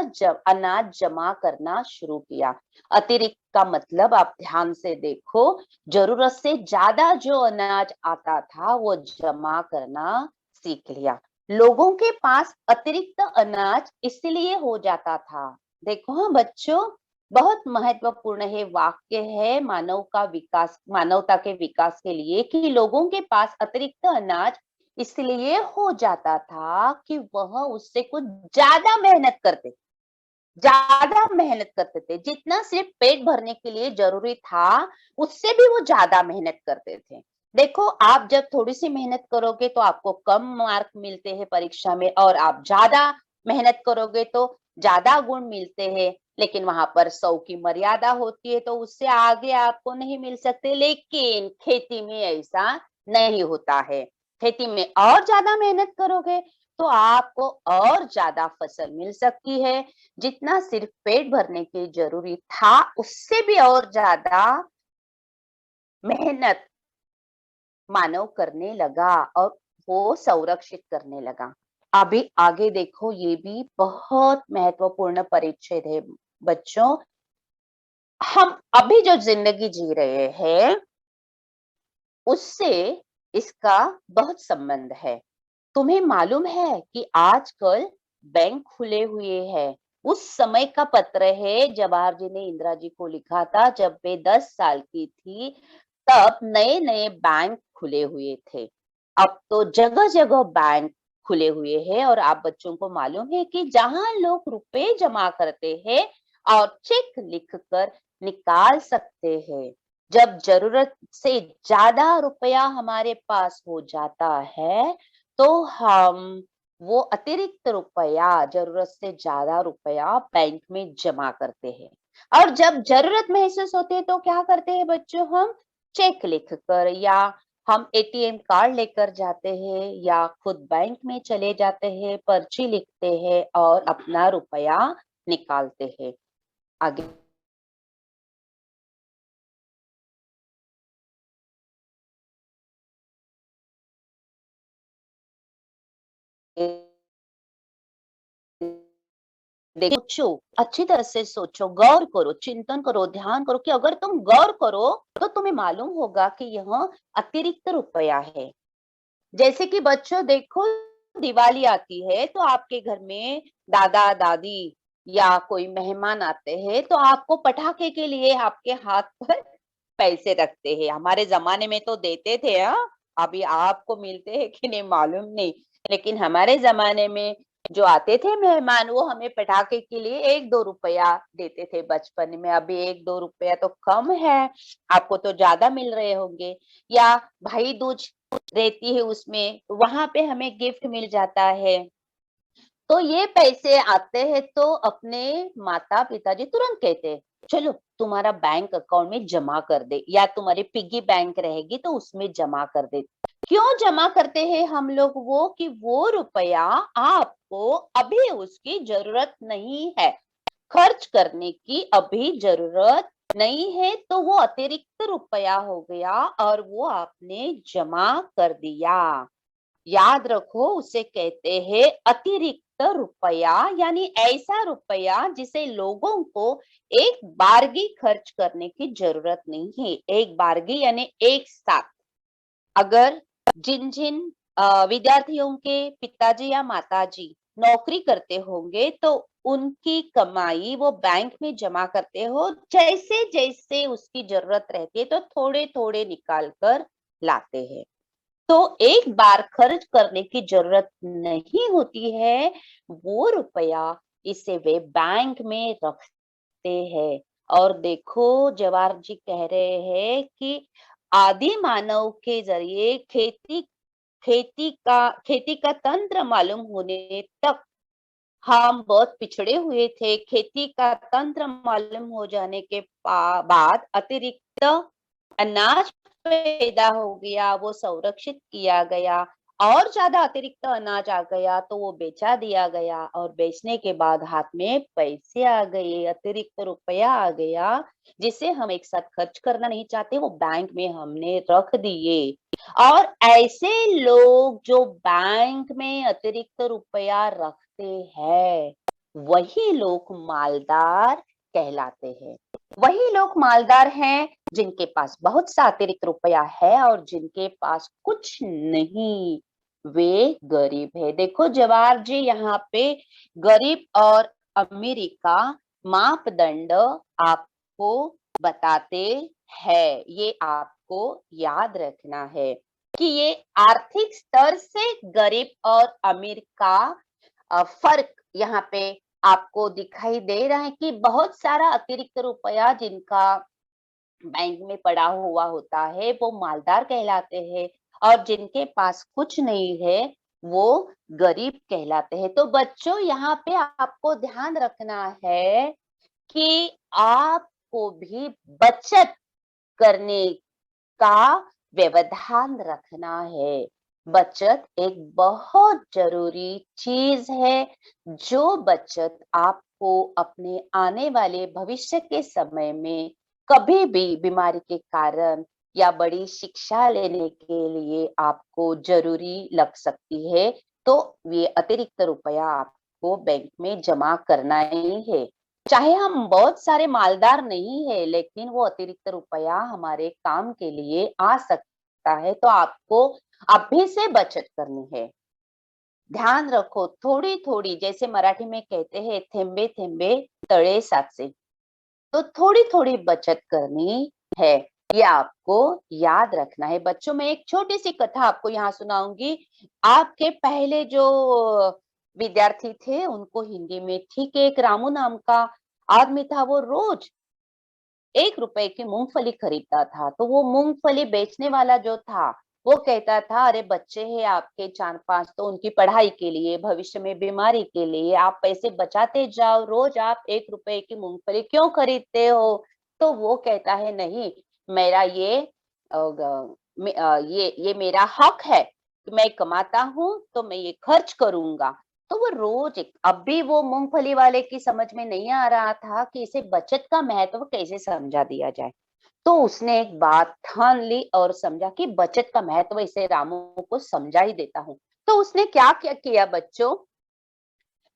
अनाज जमा करना शुरू किया। अतिरिक्त का मतलब आप ध्यान से देखो, जरूरत से ज्यादा जो अनाज आता था वो जमा करना सीख लिया। लोगों के पास अतिरिक्त अनाज इसलिए हो जाता था। देखो हाँ बच्चों, बहुत महत्वपूर्ण है वाक्य है मानव का विकास, मानवता के विकास के लिए, कि लोगों के पास अतिरिक्त अनाज इसलिए हो जाता था कि वह उससे कुछ ज्यादा मेहनत करते, ज्यादा मेहनत करते थे, जितना सिर्फ पेट भरने के लिए जरूरी था उससे भी वो ज्यादा मेहनत करते थे। देखो, आप जब थोड़ी सी मेहनत करोगे तो आपको कम मार्क मिलते हैं परीक्षा में, और आप ज्यादा मेहनत करोगे तो ज्यादा गुण मिलते हैं। लेकिन वहां पर 100 की मर्यादा होती है, तो उससे आगे आपको नहीं मिल सकते। लेकिन खेती में ऐसा नहीं होता है। खेती में और ज्यादा मेहनत करोगे तो आपको और ज्यादा फसल मिल सकती है। जितना सिर्फ पेट भरने के जरूरी था उससे भी और ज्यादा मेहनत मानव करने लगा और वो संरक्षित करने लगा। अभी आगे देखो, ये भी बहुत महत्वपूर्ण परिच्छेद है बच्चों। हम अभी जो जिंदगी जी रहे हैं उससे इसका बहुत संबंध है। तुम्हें मालूम है कि आजकल बैंक खुले हुए हैं? उस समय का पत्र है, जवाहर जी ने इंदिरा जी को लिखा था जब वे 10 साल की थी, तब नए नए बैंक खुले हुए थे। अब तो जगह जगह बैंक खुले हुए हैं और आप बच्चों को मालूम है कि जहां लोग रुपए जमा करते हैं और चेक लिखकर निकाल सकते हैं। जब जरूरत से ज्यादा रुपया हमारे पास हो जाता है तो हम वो अतिरिक्त रुपया, जरूरत से ज्यादा रुपया बैंक में जमा करते हैं। और जब जरूरत महसूस होती है तो क्या करते हैं बच्चों? हम चेक लिखकर या हम एटीएम कार्ड लेकर जाते हैं या खुद बैंक में चले जाते हैं, पर्ची लिखते हैं और अपना रुपया निकालते हैं। आगे सोचो, अच्छी तरह से सोचो, गौर करो, चिंतन करो, ध्यान करो कि अगर तुम गौर करो तो तुम्हें मालूम होगा कि यह अतिरिक्त रुपया है। जैसे कि बच्चों देखो, दिवाली आती है तो आपके घर में दादा दादी या कोई मेहमान आते हैं तो आपको पटाखे के लिए आपके हाथ पर पैसे रखते हैं। हमारे जमाने में तो देते थे, हाँ। अभी आपको मिलते हैं कि नहीं मालूम नहीं, लेकिन हमारे जमाने में जो आते थे मेहमान वो हमें पटाखे के लिए 1-2 रुपया देते थे बचपन में। अभी 1-2 रुपया तो कम है, आपको तो ज्यादा मिल रहे होंगे। या भाई दूज रहती है उसमें, वहां पे हमें गिफ्ट मिल जाता है। तो ये पैसे आते हैं तो अपने माता पिताजी तुरंत कहते हैं, चलो तुम्हारा बैंक अकाउंट में जमा कर दे, या तुम्हारी पिग्गी बैंक रहेगी तो उसमें जमा कर दे। क्यों जमा करते हैं हम लोग वो, कि वो रुपया आपको अभी उसकी जरूरत नहीं है, खर्च करने की अभी जरूरत नहीं है, तो वो अतिरिक्त रुपया हो गया और वो आपने जमा कर दिया। याद रखो, उसे कहते हैं अतिरिक्त रुपया, यानी ऐसा रुपया जिसे लोगों को एक बारगी खर्च करने की जरूरत नहीं है। एक बारगी यानी एक साथ। अगर जिन जिन विद्यार्थियों के पिताजी या माताजी नौकरी करते होंगे तो उनकी कमाई वो बैंक में जमा करते हो, जैसे जैसे उसकी जरूरत रहती है तो थोड़े थोड़े निकाल कर लाते हैं। तो एक बार खर्च करने की जरूरत नहीं होती है वो रुपया, इसे वे बैंक में रखते हैं। और देखो, जवाहर जी कह रहे हैं कि आदि मानव के जरिए खेती का तंत्र मालूम होने तक हम बहुत पिछड़े हुए थे। खेती का तंत्र मालूम हो जाने के बाद अतिरिक्त अनाज पैदा हो गया, वो संरक्षित किया गया, और ज्यादा अतिरिक्त अनाज आ गया तो वो बेचा दिया गया, और बेचने के बाद हाथ में पैसे आ गए, अतिरिक्त रुपया आ गया, जिसे हम एक साथ खर्च करना नहीं चाहते, वो बैंक में हमने रख दिए। और ऐसे लोग जो बैंक में अतिरिक्त रुपया रखते हैं, वही लोग मालदार कहलाते हैं। वही लोग मालदार हैं जिनके पास बहुत सा अतिरिक्त रुपया है और जिनके पास कुछ नहीं, वे गरीब है। देखो जवाहर जी यहाँ पे गरीब और अमीरी का मापदंड आपको बताते हैं। ये आपको याद रखना है कि ये आर्थिक स्तर से गरीब और अमीर का फर्क यहाँ पे आपको दिखाई दे रहा है कि बहुत सारा अतिरिक्त रुपया जिनका बैंक में पड़ा हुआ होता है वो मालदार कहलाते हैं, और जिनके पास कुछ नहीं है वो गरीब कहलाते हैं। तो बच्चों यहाँ पे आपको ध्यान रखना है कि आपको भी बचत करने का व्यवधान रखना है। बचत एक बहुत जरूरी चीज है। जो बचत आपको अपने आने वाले भविष्य के समय में कभी भी बीमारी के कारण या बड़ी शिक्षा लेने के लिए आपको जरूरी लग सकती है, तो ये अतिरिक्त रुपया आपको बैंक में जमा करना ही है। चाहे हम बहुत सारे मालदार नहीं है, लेकिन वो अतिरिक्त रुपया हमारे काम के लिए आ सकता है, तो आपको अभी से बचत करनी है। ध्यान रखो, थोड़ी थोड़ी, जैसे मराठी में कहते हैं थेंबे थेंबे तळे साचे, तो थोड़ी थोड़ी बचत करनी है। ये आपको याद रखना है। बच्चों, मैं एक छोटी सी कथा आपको यहाँ सुनाऊंगी। आपके पहले जो विद्यार्थी थे उनको हिंदी में ठीक एक रामू नाम का आदमी था, वो रोज 1 रुपए की मूंगफली खरीदता था। तो वो मूंगफली बेचने वाला जो था वो कहता था, अरे बच्चे हैं आपके 4-5, तो उनकी पढ़ाई के लिए, भविष्य में बीमारी के लिए आप पैसे बचाते जाओ, रोज आप 1 रुपए की मूंगफली क्यों खरीदते हो? तो वो कहता है, नहीं, मेरा ये मेरा हक है कि मैं कमाता हूँ तो मैं ये खर्च करूंगा। तो वो रोज अब भी वो मूंगफली वाले की समझ में नहीं आ रहा था कि इसे बचत का महत्व कैसे समझा दिया जाए। तो उसने एक बात ठान ली और समझा कि बचत का महत्व इसे रामू को समझा ही देता हूँ। तो उसने क्या क्या किया बच्चों,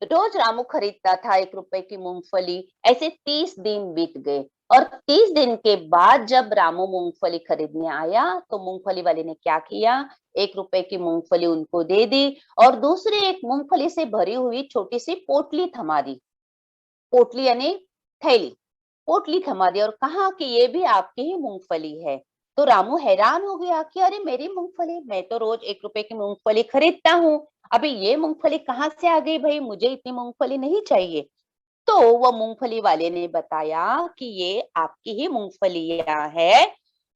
रोज रामू खरीदता था 1 रुपए की मूंगफली। ऐसे 30 दिन बीत गए और 30 दिन के बाद जब रामू मूंगफली खरीदने आया तो मूंगफली वाले ने क्या किया, 1 रुपए की मूंगफली उनको दे दी और दूसरी एक मूंगफली से भरी हुई छोटी सी पोटली थमा दी। पोटली यानी थैली, पोटली थमा दी और कहा कि ये भी आपकी ही मूंगफली है। तो रामू हैरान हो गया कि अरे मेरी मूंगफली, मैं तो रोज 1 रुपए की मूंगफली खरीदता हूँ, अभी ये मूंगफली कहाँ से आ गई भाई, मुझे इतनी मूंगफली नहीं चाहिए। तो वो मूंगफली वाले ने बताया कि ये आपकी ही मूंगफलियां है,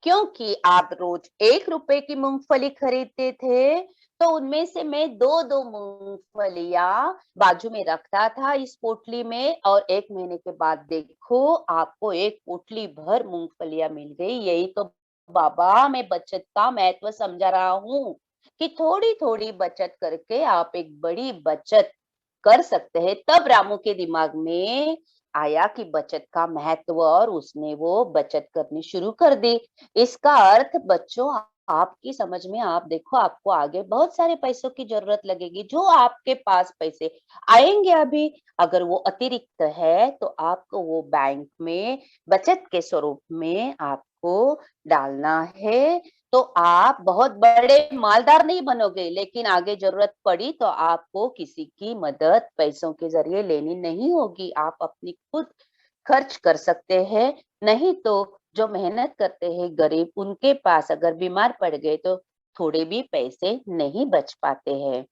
क्योंकि आप रोज 1 रुपए की मूंगफली खरीदते थे, तो उनमें से मैं दो दो मूंगफलियां बाजू में रखता था इस पोटली में, और 1 महीने के बाद देखो आपको एक पोटली भर मूंगफलियां मिल गई। यही तो बाबा मैं बचत का महत्व समझा रहा हूँ कि थोड़ी थोड़ी बचत करके आप एक बड़ी बचत कर सकते हैं। तब रामू के दिमाग में आया कि बचत का महत्व और उसने वो बचत करनी शुरू कर दी। इसका अर्थ बच्चों आपकी समझ में, आप देखो आपको आगे बहुत सारे पैसों की जरूरत लगेगी, जो आपके पास पैसे आएंगे अभी, अगर वो अतिरिक्त है तो आपको वो बैंक में बचत के स्वरूप में आपको डालना है। तो आप बहुत बड़े मालदार नहीं बनोगे, लेकिन आगे जरूरत पड़ी तो आपको किसी की मदद पैसों के जरिए लेनी नहीं होगी, आप अपनी खुद खर्च कर सकते हैं। नहीं तो जो मेहनत करते हैं गरीब, उनके पास अगर बीमार पड़ गए तो थोड़े भी पैसे नहीं बच पाते हैं।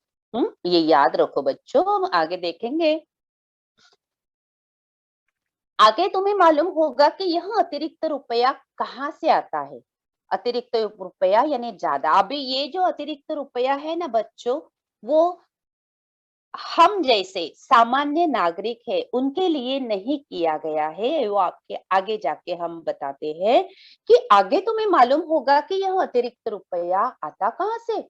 ये याद रखो बच्चों, हम आगे देखेंगे। आगे तुम्हें मालूम होगा कि यह अतिरिक्त रुपया कहाँ से आता है। अतिरिक्त रुपया यानी ज्यादा, अभी ये जो अतिरिक्त रुपया है ना बच्चों, वो हम जैसे सामान्य नागरिक है उनके लिए नहीं किया गया है, वो आपके आगे जाके हम बताते हैं कि आगे तुम्हें मालूम होगा कि यह अतिरिक्त रुपया आता कहाँ से।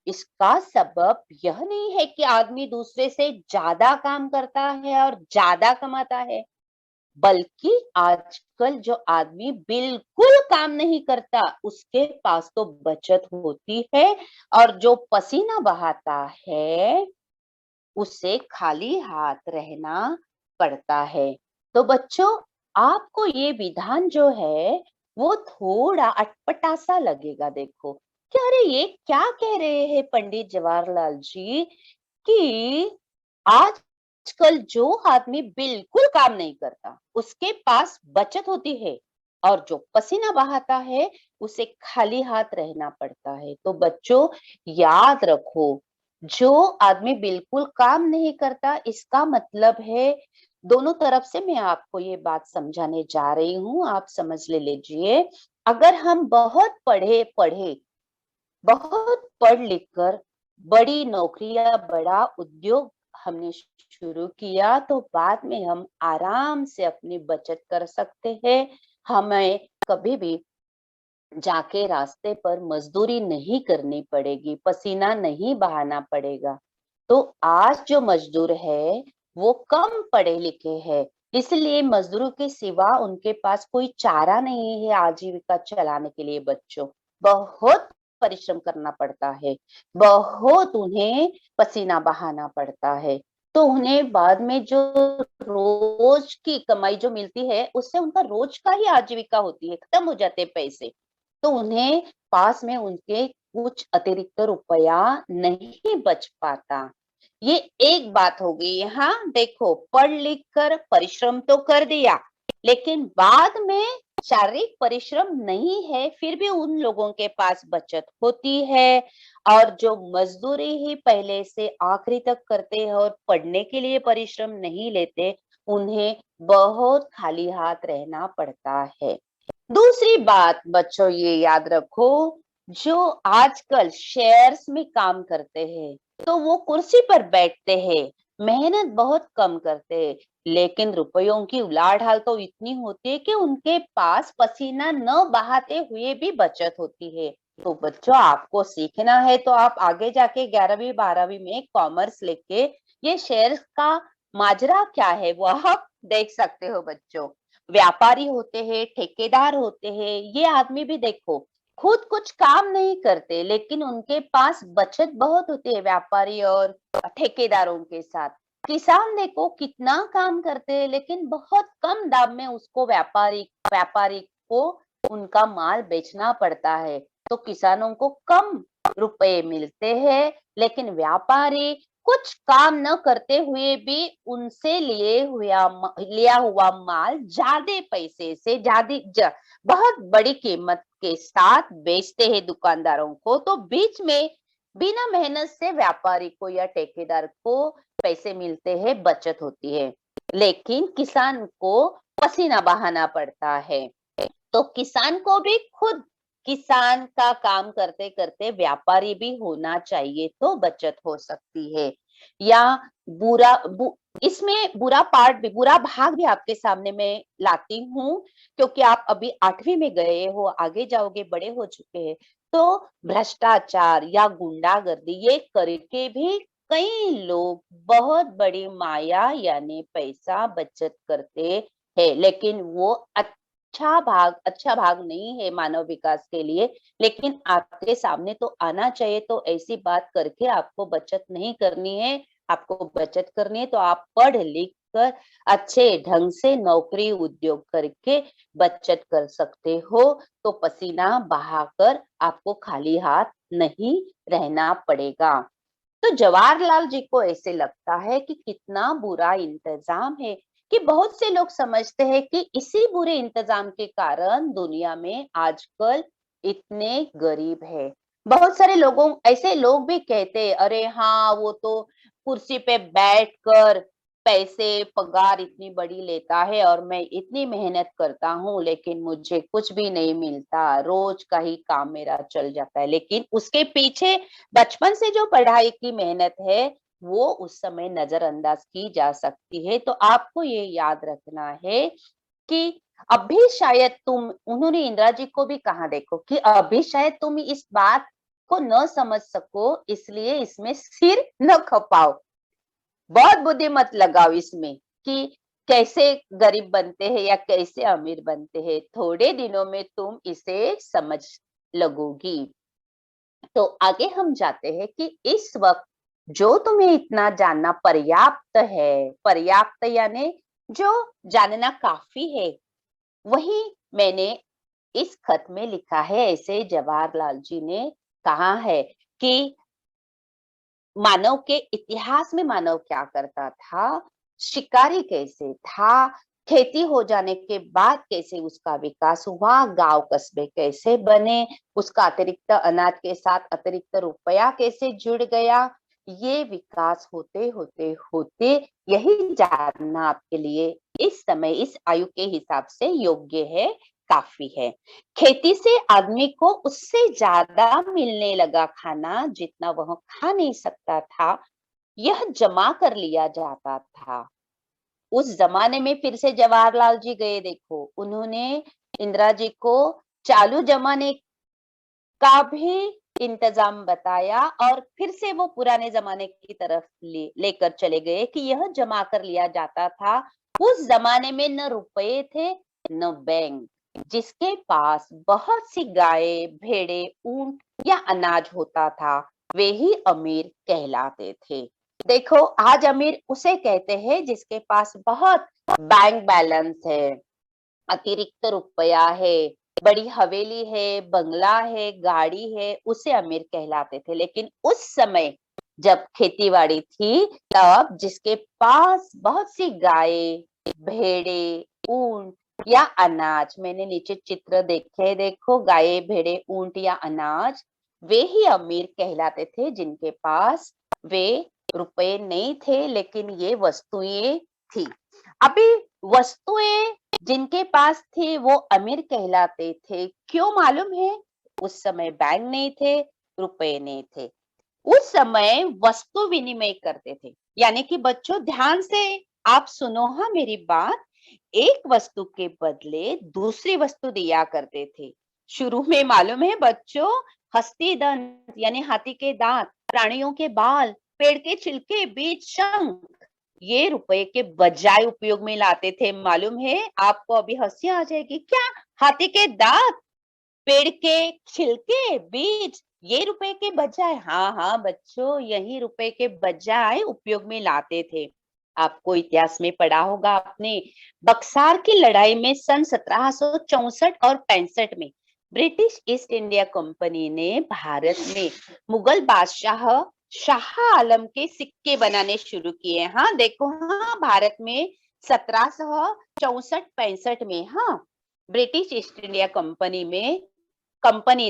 इसका सबब यह नहीं है कि आदमी दूसरे से ज्यादा काम करता है और ज्यादा कमाता है, बल्कि आजकल जो आदमी बिल्कुल काम नहीं करता उसके पास तो बचत होती है, और जो पसीना बहाता है उसे खाली हाथ रहना पड़ता है। तो बच्चों आपको ये विधान जो है वो थोड़ा अटपटा सा लगेगा, देखो कि अरे ये क्या कह रहे हैं पंडित जवाहरलाल जी कि आजकल जो आदमी बिल्कुल काम नहीं करता उसके पास बचत होती है, और जो पसीना बहाता है उसे खाली हाथ रहना पड़ता है। तो बच्चों याद रखो, जो आदमी बिल्कुल काम नहीं करता इसका मतलब है, दोनों तरफ से मैं आपको ये बात समझाने जा रही हूँ, आप समझ ले लीजिए। अगर हम बहुत पढ़े पढ़े, बहुत पढ़ लिख कर बड़ी नौकरी या बड़ा उद्योग हमने शुरू किया तो बाद में हम आराम से अपनी बचत कर सकते हैं। हमें कभी भी जाके रास्ते पर मजदूरी नहीं करनी पड़ेगी, पसीना नहीं बहाना पड़ेगा। तो आज जो मजदूर है वो कम पढ़े लिखे हैं, इसलिए मजदूरों के सिवा उनके पास कोई चारा नहीं है आजीविका चलाने के लिए। बच्चों बहुत परिश्रम करना पड़ता है, बहुत उन्हें पसीना बहाना पड़ता है, तो उन्हें बाद में जो रोज की कमाई जो मिलती है उससे उनका रोज का ही आजीविका होती है, खत्म हो जाते पैसे, तो उन्हें पास में उनके कुछ अतिरिक्त रुपया नहीं बच पाता। ये एक बात हो गई। हाँ देखो, पढ़ लिख कर परिश्रम तो कर दिया, लेकिन बाद में शारीरिक परिश्रम नहीं है, फिर भी उन लोगों के पास बचत होती है, और जो मजदूरी ही पहले से आखिरी तक करते हैं और पढ़ने के लिए परिश्रम नहीं लेते, उन्हें बहुत खाली हाथ रहना पड़ता है। दूसरी बात बच्चों ये याद रखो, जो आजकल शेयर्स में काम करते हैं तो वो कुर्सी पर बैठते हैं, मेहनत बहुत कम करते हैं, लेकिन रुपयों की उलाढाल तो इतनी होती है कि उनके पास पसीना न बहाते हुए भी बचत होती है। तो बच्चों आपको सीखना है तो आप आगे जाके 11वीं 12वीं में कॉमर्स लेके ये शेयर्स का माजरा क्या है वो आप देख सकते हो बच्चों। व्यापारी होते हैं, ठेकेदार होते हैं, ये आदमी भी देखो खुद कुछ काम नहीं करते, लेकिन उनके पास बचत बहुत होती है व्यापारी और ठेकेदारों के साथ। किसान देखो कितना काम करते हैं, लेकिन बहुत कम दाम में उसको व्यापारी व्यापारी को उनका माल बेचना पड़ता है। तो किसानों को कम रुपए मिलते हैं, लेकिन व्यापारी कुछ काम न करते हुए भी उनसे लिया हुआ माल ज्यादा पैसे से बहुत बड़ी कीमत के साथ बेचते हैं दुकानदारों को। तो बीच में बिना मेहनत से व्यापारी को या ठेकेदार को पैसे मिलते हैं, बचत होती है। लेकिन किसान को पसीना बहाना पड़ता है। तो किसान को भी खुद किसान का काम करते करते व्यापारी भी होना चाहिए, तो बचत हो सकती है। या बुरा बु, इसमें बुरा भाग भी आपके सामने मैं लाती हूँ, क्योंकि आप अभी 8वीं में गए हो, आगे जाओगे, बड़े हो चुके हैं। तो भ्रष्टाचार या गुंडागर्दी ये करके भी कई लोग बहुत बड़ी माया यानी पैसा बचत करते हैं, लेकिन वो अच्छा भाग नहीं है मानव विकास के लिए। लेकिन आपके सामने तो आना चाहिए। तो ऐसी बात करके आपको बचत नहीं करनी है। आपको बचत करनी है तो आप पढ़ लिख कर अच्छे ढंग से नौकरी उद्योग करके बचत कर सकते हो। तो पसीना बहाकर आपको खाली हाथ नहीं रहना पड़ेगा। तो जवाहरलाल जी को ऐसे लगता है कि कितना बुरा इंतजाम है, कि बहुत से लोग समझते हैं कि इसी बुरे इंतजाम के कारण दुनिया में आजकल इतने गरीब है। बहुत सारे लोगों ऐसे लोग भी कहते हैं, अरे हाँ वो तो कुर्सी पे बैठकर पैसे पगार इतनी बड़ी लेता है और मैं इतनी मेहनत करता हूँ लेकिन मुझे कुछ भी नहीं मिलता, रोज का ही काम मेरा चल जाता है। लेकिन उसके पीछे बचपन से जो पढ़ाई की मेहनत है वो उस समय नजरअंदाज की जा सकती है। तो आपको ये याद रखना है कि अभी शायद उन्होंने इंदिरा जी को भी कहा देखो कि अभी शायद तुम इस बात को न समझ सको, इसलिए इसमें सिर न खपाओ, बहुत बुद्धि मत लगाओ इसमें कि कैसे गरीब बनते हैं या कैसे अमीर बनते हैं, थोड़े दिनों में तुम इसे समझ लगोगी। तो आगे हम जाते हैं कि इस वक्त जो तुम्हें इतना जानना पर्याप्त है, पर्याप्त यानी जो जानना काफी है, वही मैंने इस खत में लिखा है। ऐसे जवाहरलाल जी ने कहा है कि मानव के इतिहास में मानव क्या करता था, शिकारी कैसे था, खेती हो जाने के बाद कैसे उसका विकास हुआ, गांव कस्बे कैसे बने, उसका अतिरिक्त अनाज के साथ अतिरिक्त रुपया कैसे जुड़ गया, ये विकास होते होते होते यही जानना आपके लिए इस समय इस आयु के हिसाब से योग्य है, काफी है। खेती से आदमी को उससे ज्यादा मिलने लगा खाना जितना वह खा नहीं सकता था, यह जमा कर लिया जाता था। उस जमाने में फिर से जवाहरलाल जी गए देखो, उन्होंने इंदिरा जी को चालू जमाने का भी इंतजाम बताया और फिर से वो पुराने जमाने की तरफ लेकर चले गए कि यह जमा कर लिया जाता था। उस जमाने में न रुपए थे न बैंक, जिसके पास बहुत सी गाय भेड़े ऊंट या अनाज होता था वे ही अमीर कहलाते थे। देखो आज अमीर उसे कहते हैं जिसके पास बहुत बैंक बैलेंस है, अतिरिक्त रुपया है, बड़ी हवेली है, बंगला है, गाड़ी है, उसे अमीर कहलाते थे। लेकिन उस समय जब खेतीबाड़ी थी तब जिसके पास बहुत सी गाय भेड़े ऊंट या अनाज, मैंने नीचे चित्र देखे देखो, गाय भेड़े ऊंट या अनाज, वे ही अमीर कहलाते थे जिनके पास वे रुपए नहीं थे लेकिन ये वस्तुएं थी। अभी वस्तुएं जिनके पास थे वो अमीर कहलाते थे, क्यों मालूम है? उस समय बैंक नहीं थे, रुपए नहीं थे। उस समय वस्तु विनिमय करते थे, यानी कि बच्चों ध्यान से आप सुनो हाँ मेरी बात, एक वस्तु के बदले दूसरी वस्तु दिया करते थे। शुरू में मालूम है बच्चों, हस्ती दंत यानी हाथी के दांत, प्राणियों के बाल, पेड़ के छिलके, बीज, शंख, ये रुपए के बजाय उपयोग में लाते थे। मालूम है आपको? अभी हंसी आ जाएगी, क्या हाथी के दांत, पेड़ के छिलके, बीज, ये रुपए के बजाय? हाँ हाँ बच्चों, यही रुपए के बजाय उपयोग में लाते थे। आपको इतिहास में पढ़ा होगा आपने, बक्सार की लड़ाई में सन 1764 और 65 में ब्रिटिश ईस्ट इंडिया कंपनी ने भारत में मुगल बादशाह शाह आलम के सिक्के बनाने शुरू किए। हाँ देखो, हाँ भारत में 1764-65 में, हाँ ब्रिटिश ईस्ट इंडिया कंपनी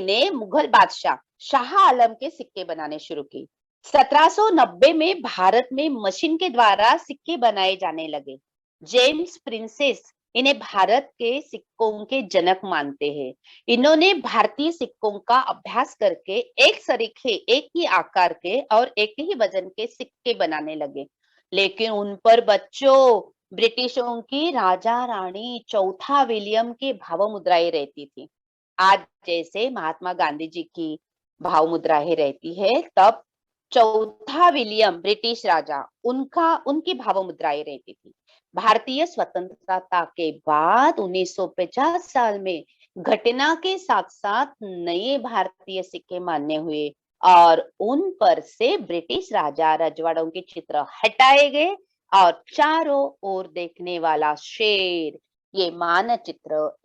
ने मुगल बादशाह शाह आलम के सिक्के बनाने शुरू की। 1790 में भारत में मशीन के द्वारा सिक्के बनाए जाने लगे। जेम्स प्रिंसेस इन्हें भारत के सिक्कों के जनक मानते हैं। इन्होंने भारतीय सिक्कों का अभ्यास करके एक सरीखे, एक ही आकार के और एक ही वजन के सिक्के बनाने लगे। लेकिन उन पर बच्चों ब्रिटिशों की राजा रानी चौथा विलियम की भाव मुद्राएं रहती थी। आज जैसे महात्मा गांधी जी की भाव मुद्राएं रहती है, तब चौथा विलियम ब्रिटिश राजा उनकी भाव मुद्राएं रहती थी। भारतीय स्वतंत्रता के बाद 1950 साल में घटना के साथ साथ नए भारतीय सिक्के मान्य हुए और उन पर से ब्रिटिश राजा रजवाड़ों के चित्र हटाए गए और चारों ओर देखने वाला शेर, ये मानचित्र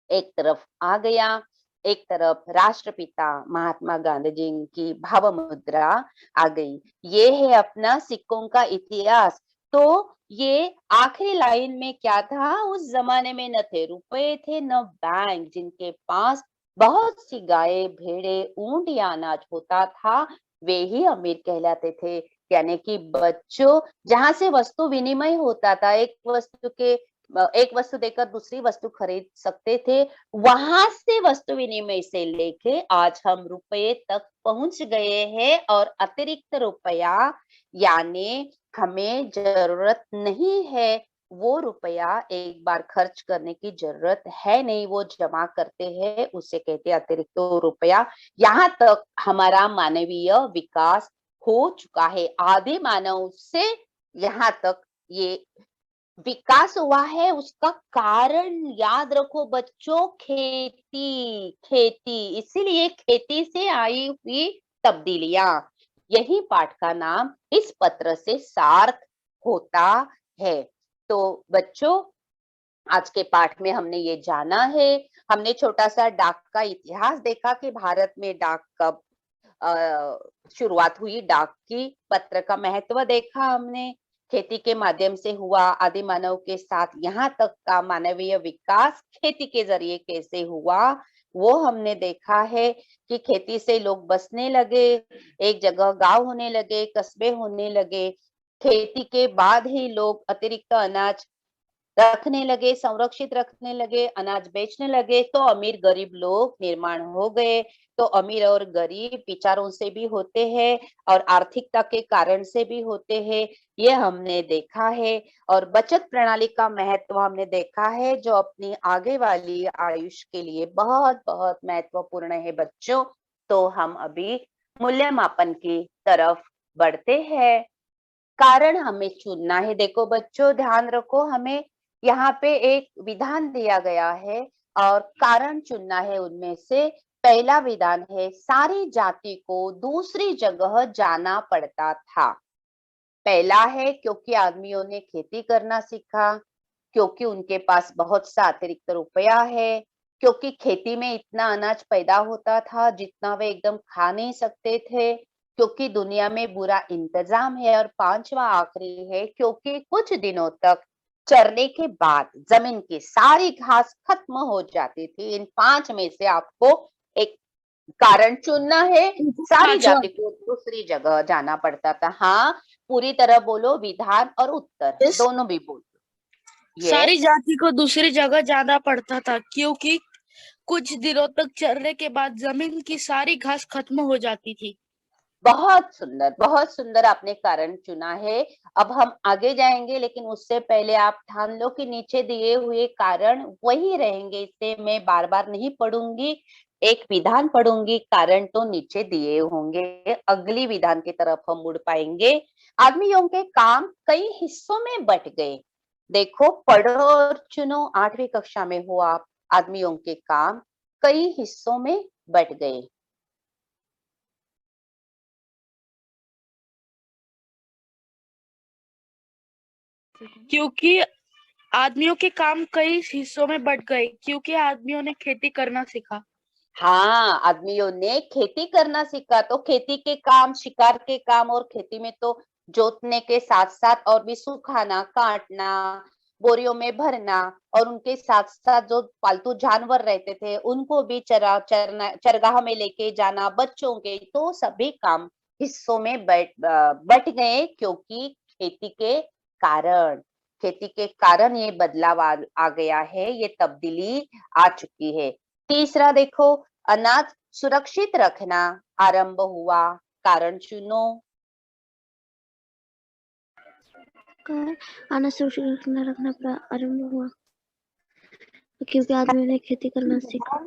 एक तरफ आ गया। एक तरफ राष्ट्रपिता महात्मा गांधी जी की भाव मुद्रा आ गई। ये है अपना सिक्कों का इतिहास। तो ये आखिरी लाइन में क्या था, उस जमाने में न थे रुपए थे न बैंक, जिनके पास बहुत सी गाय भेड़े ऊंट या अनाज होता था वे ही अमीर कहलाते थे। यानी कि बच्चों, जहां से वस्तु विनिमय होता था, एक वस्तु देकर दूसरी वस्तु खरीद सकते थे, वहां से वस्तु विनिमय से लेके आज हम रुपये तक पहुंच गए हैं। और अतिरिक्त रुपया यानी हमें जरूरत नहीं है, वो रुपया एक बार खर्च करने की जरूरत है नहीं, वो जमा करते हैं, उसे कहते हैं अतिरिक्त रुपया। यहाँ तक हमारा मानवीय विकास हो चुका है। आदि मानव से यहाँ तक ये विकास हुआ है। उसका कारण याद रखो बच्चों, खेती खेती, इसीलिए खेती से आई हुई तब्दीलियां। यही पाठ का नाम इस पत्र से सार्थ होता है। तो बच्चों, आज के पाठ में हमने ये जाना है, हमने छोटा सा डाक का इतिहास देखा कि भारत में डाक कब शुरुआत हुई, डाक की पत्र का महत्व देखा हमने, खेती के माध्यम से हुआ आदि मानव के साथ यहाँ तक का मानवीय विकास खेती के जरिए कैसे हुआ वो हमने देखा है कि खेती से लोग बसने लगे, एक जगह गांव होने लगे, कस्बे होने लगे। खेती के बाद ही लोग अतिरिक्त अनाज रखने लगे, संरक्षित रखने लगे, अनाज बेचने लगे, तो अमीर गरीब लोग निर्माण हो गए। तो अमीर और गरीब विचारों से भी होते हैं और आर्थिकता के कारण से भी होते हैं, ये हमने देखा है। और बचत प्रणाली का महत्व हमने देखा है, जो अपनी आगे वाली आयुष के लिए बहुत बहुत महत्वपूर्ण है बच्चों। तो हम अभी मूल्यमापन की तरफ बढ़ते हैं। कारण हमें चुनना है। देखो बच्चों, ध्यान रखो, हमें यहाँ पे एक विधान दिया गया है और कारण चुनना है। उनमें से पहला विधान है, सारी जाति को दूसरी जगह जाना पड़ता था। पहला है क्योंकि आदमियों ने खेती करना सीखा, क्योंकि उनके पास बहुत सा अतिरिक्त रुपया है, क्योंकि खेती में इतना अनाज पैदा होता था जितना वे एकदम खा नहीं सकते थे, क्योंकि दुनिया में बुरा इंतजाम है, और पांचवा आखिरी है क्योंकि कुछ दिनों तक चरने के बाद जमीन की सारी घास खत्म हो जाती थी। इन पांच में से आपको एक कारण चुनना है। सारी पांचवा। जाति को दूसरी जगह जाना पड़ता था। हाँ, पूरी तरह बोलो, विधान और उत्तर दोनों भी बोलो। सारी जाति को दूसरी जगह जाना पड़ता था क्योंकि कुछ दिनों तक चरने के बाद जमीन की सारी घास खत्म हो जाती थी। बहुत सुंदर आपने कारण चुना है। अब हम आगे जाएंगे, लेकिन उससे पहले आप ठान लो कि नीचे दिए हुए कारण वही रहेंगे, इसे मैं बार बार नहीं पढ़ूंगी, एक विधान पढ़ूंगी, कारण तो नीचे दिए होंगे। अगली विधान की तरफ हम मुड़ पाएंगे। आदमियों के काम कई हिस्सों में बट गए। देखो, पढ़ो और चुनो, 8वीं कक्षा में हो आप। आदमियों के काम कई हिस्सों में बट गए। क्योंकि आदमियों के काम कई हिस्सों में बट गए, क्योंकि आदमियों ने खेती करना सीखा। हाँ, आदमियों ने खेती करना सीखा, तो खेती के काम, शिकार के काम, और खेती में तो जोतने के साथ साथ और भी सुखाना, काटना, बोरियों में भरना, और उनके साथ साथ जो पालतू जानवर रहते थे उनको भी चरगाह में लेके जाना, बच्चों के, तो सभी काम हिस्सों में बट गए, क्योंकि खेती के कारण ये बदलाव आ गया है, ये तब्दीली आ चुकी है। तीसरा देखो, अनाज सुरक्षित रखना आरंभ हुआ, कारण चुनो। अनाज सुरक्षित रखना आरंभ हुआ क्योंकि आदमियों ने खेती करना सीखा।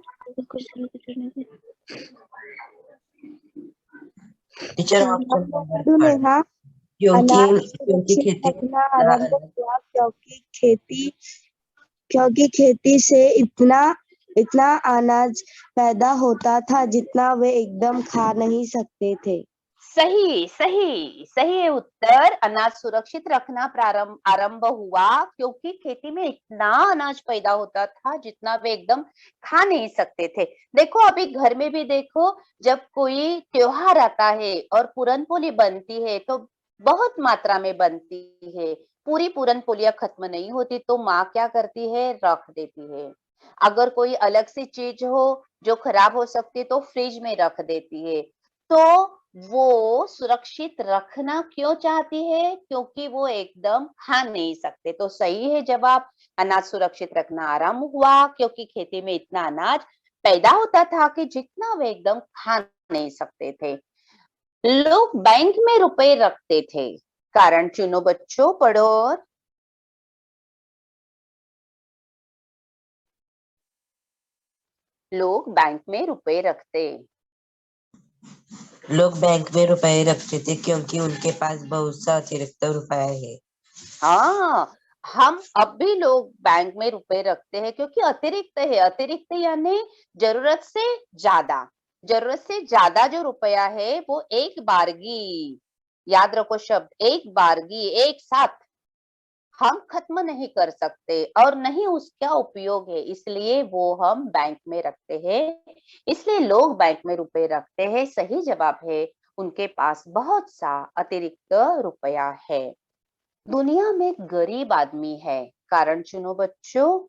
टीचर ऑप्शन नंबर 1 क्योंकि खेती आरंभ हुआ क्योंकि खेती से इतना अनाज पैदा होता था जितना वे एकदम खा नहीं सकते थे। सही सही सही उत्तर, अनाज सुरक्षित रखना आरंभ हुआ क्योंकि खेती में इतना अनाज पैदा होता था जितना वे एकदम खा नहीं सकते थे। देखो, अभी घर में भी देखो, जब कोई त्योहार आता है और पूरन पोली बनती है तो बहुत मात्रा में बनती है, पूरी पूरन पोलियां खत्म नहीं होती तो माँ क्या करती है, रख देती है। अगर कोई अलग सी चीज हो जो खराब हो सकती है तो फ्रिज में रख देती है। तो वो सुरक्षित रखना क्यों चाहती है, क्योंकि वो एकदम खा नहीं सकते। तो सही है जवाब, अनाज सुरक्षित रखना आरंभ हुआ क्योंकि खेती में इतना अनाज पैदा होता था कि जितना वे एकदम खा नहीं सकते थे। लोग बैंक में रुपए रखते थे, कारण चुनो बच्चों, पढ़ो। लोग बैंक में रुपए रखते थे क्योंकि उनके पास बहुत सा अतिरिक्त रुपया है। हाँ, हम अब भी लोग बैंक में रुपए रखते हैं क्योंकि अतिरिक्त है। अतिरिक्त यानी जरूरत से ज्यादा जो रुपया है वो एक बारगी, याद रखो शब्द, एक बारगी, एक साथ हम खत्म नहीं कर सकते और नहीं उसका उपयोग है, इसलिए वो हम बैंक में रखते हैं। इसलिए लोग बैंक में रुपए रखते हैं। सही जवाब है, उनके पास बहुत सा अतिरिक्त रुपया है। दुनिया में गरीब आदमी है, कारण चुनो बच्चों।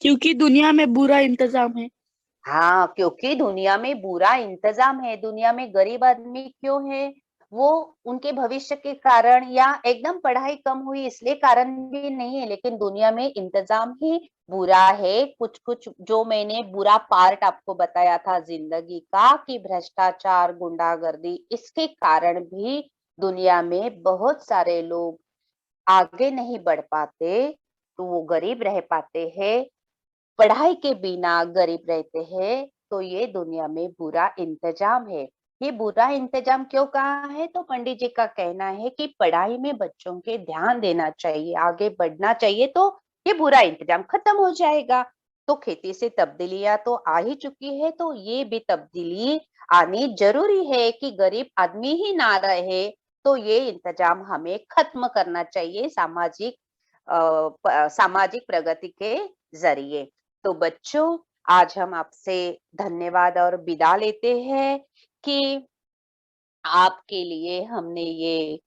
क्योंकि दुनिया में बुरा इंतजाम है। हाँ, क्योंकि दुनिया में बुरा इंतजाम है। दुनिया में गरीब आदमी क्यों है? वो उनके भविष्य के कारण या एकदम पढ़ाई कम हुई इसलिए कारण भी नहीं है, लेकिन दुनिया में इंतजाम ही बुरा है। कुछ कुछ जो मैंने बुरा पार्ट आपको बताया था जिंदगी का, कि भ्रष्टाचार, गुंडागर्दी, इसके कारण भी दुनिया में बहुत सारे लोग आगे नहीं बढ़ पाते, तो वो गरीब रह पाते हैं, पढ़ाई के बिना गरीब रहते हैं। तो ये दुनिया में बुरा इंतजाम है। ये बुरा इंतजाम क्यों कहा है? तो पंडित जी का कहना है कि पढ़ाई में बच्चों के ध्यान देना चाहिए, आगे बढ़ना चाहिए, तो ये बुरा इंतजाम खत्म हो जाएगा। तो खेती से तब्दीलियां तो आ ही चुकी है, तो ये भी तब्दीली आनी जरूरी है कि गरीब आदमी ही ना रहे। तो ये इंतजाम हमें खत्म करना चाहिए सामाजिक प्रगति के जरिए। तो बच्चों, आज हम आपसे धन्यवाद और विदा लेते हैं कि आपके लिए हमने ये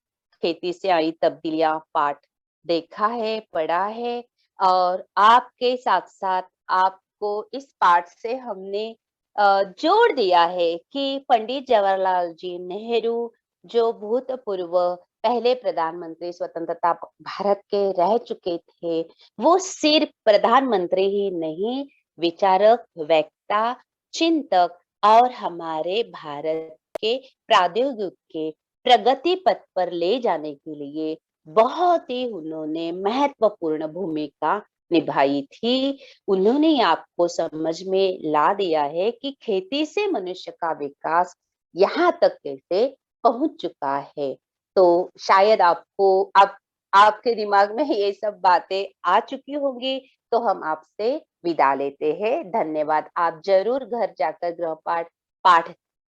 खेती से आई तब्दीलियां पाठ देखा है, पढ़ा है, और आपके साथ साथ आपको इस पाठ से हमने जोड़ दिया है कि पंडित जवाहरलाल जी नेहरू, जो भूतपूर्व पहले प्रधानमंत्री स्वतंत्रता भारत के रह चुके थे, वो सिर्फ प्रधानमंत्री ही नहीं, विचारक, वक्ता, चिंतक और हमारे भारत के प्रौद्योगिकी के प्रगति पथ पर ले जाने के लिए बहुत ही उन्होंने महत्वपूर्ण भूमिका निभाई थी। उन्होंने आपको समझ में ला दिया है कि खेती से मनुष्य का विकास यहाँ तक कैसे पहुंच चुका है। तो शायद आपके दिमाग में ये सब बातें आ चुकी होंगी। तो हम आपसे विदा लेते हैं। धन्यवाद। आप जरूर घर जाकर गृहपाठ पाठ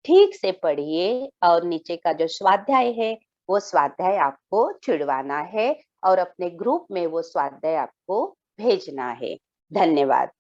ठीक से पढ़िए और नीचे का जो स्वाध्याय है वो स्वाध्याय आपको चिढ़वाना है और अपने ग्रुप में वो स्वाध्याय आपको भेजना है। धन्यवाद।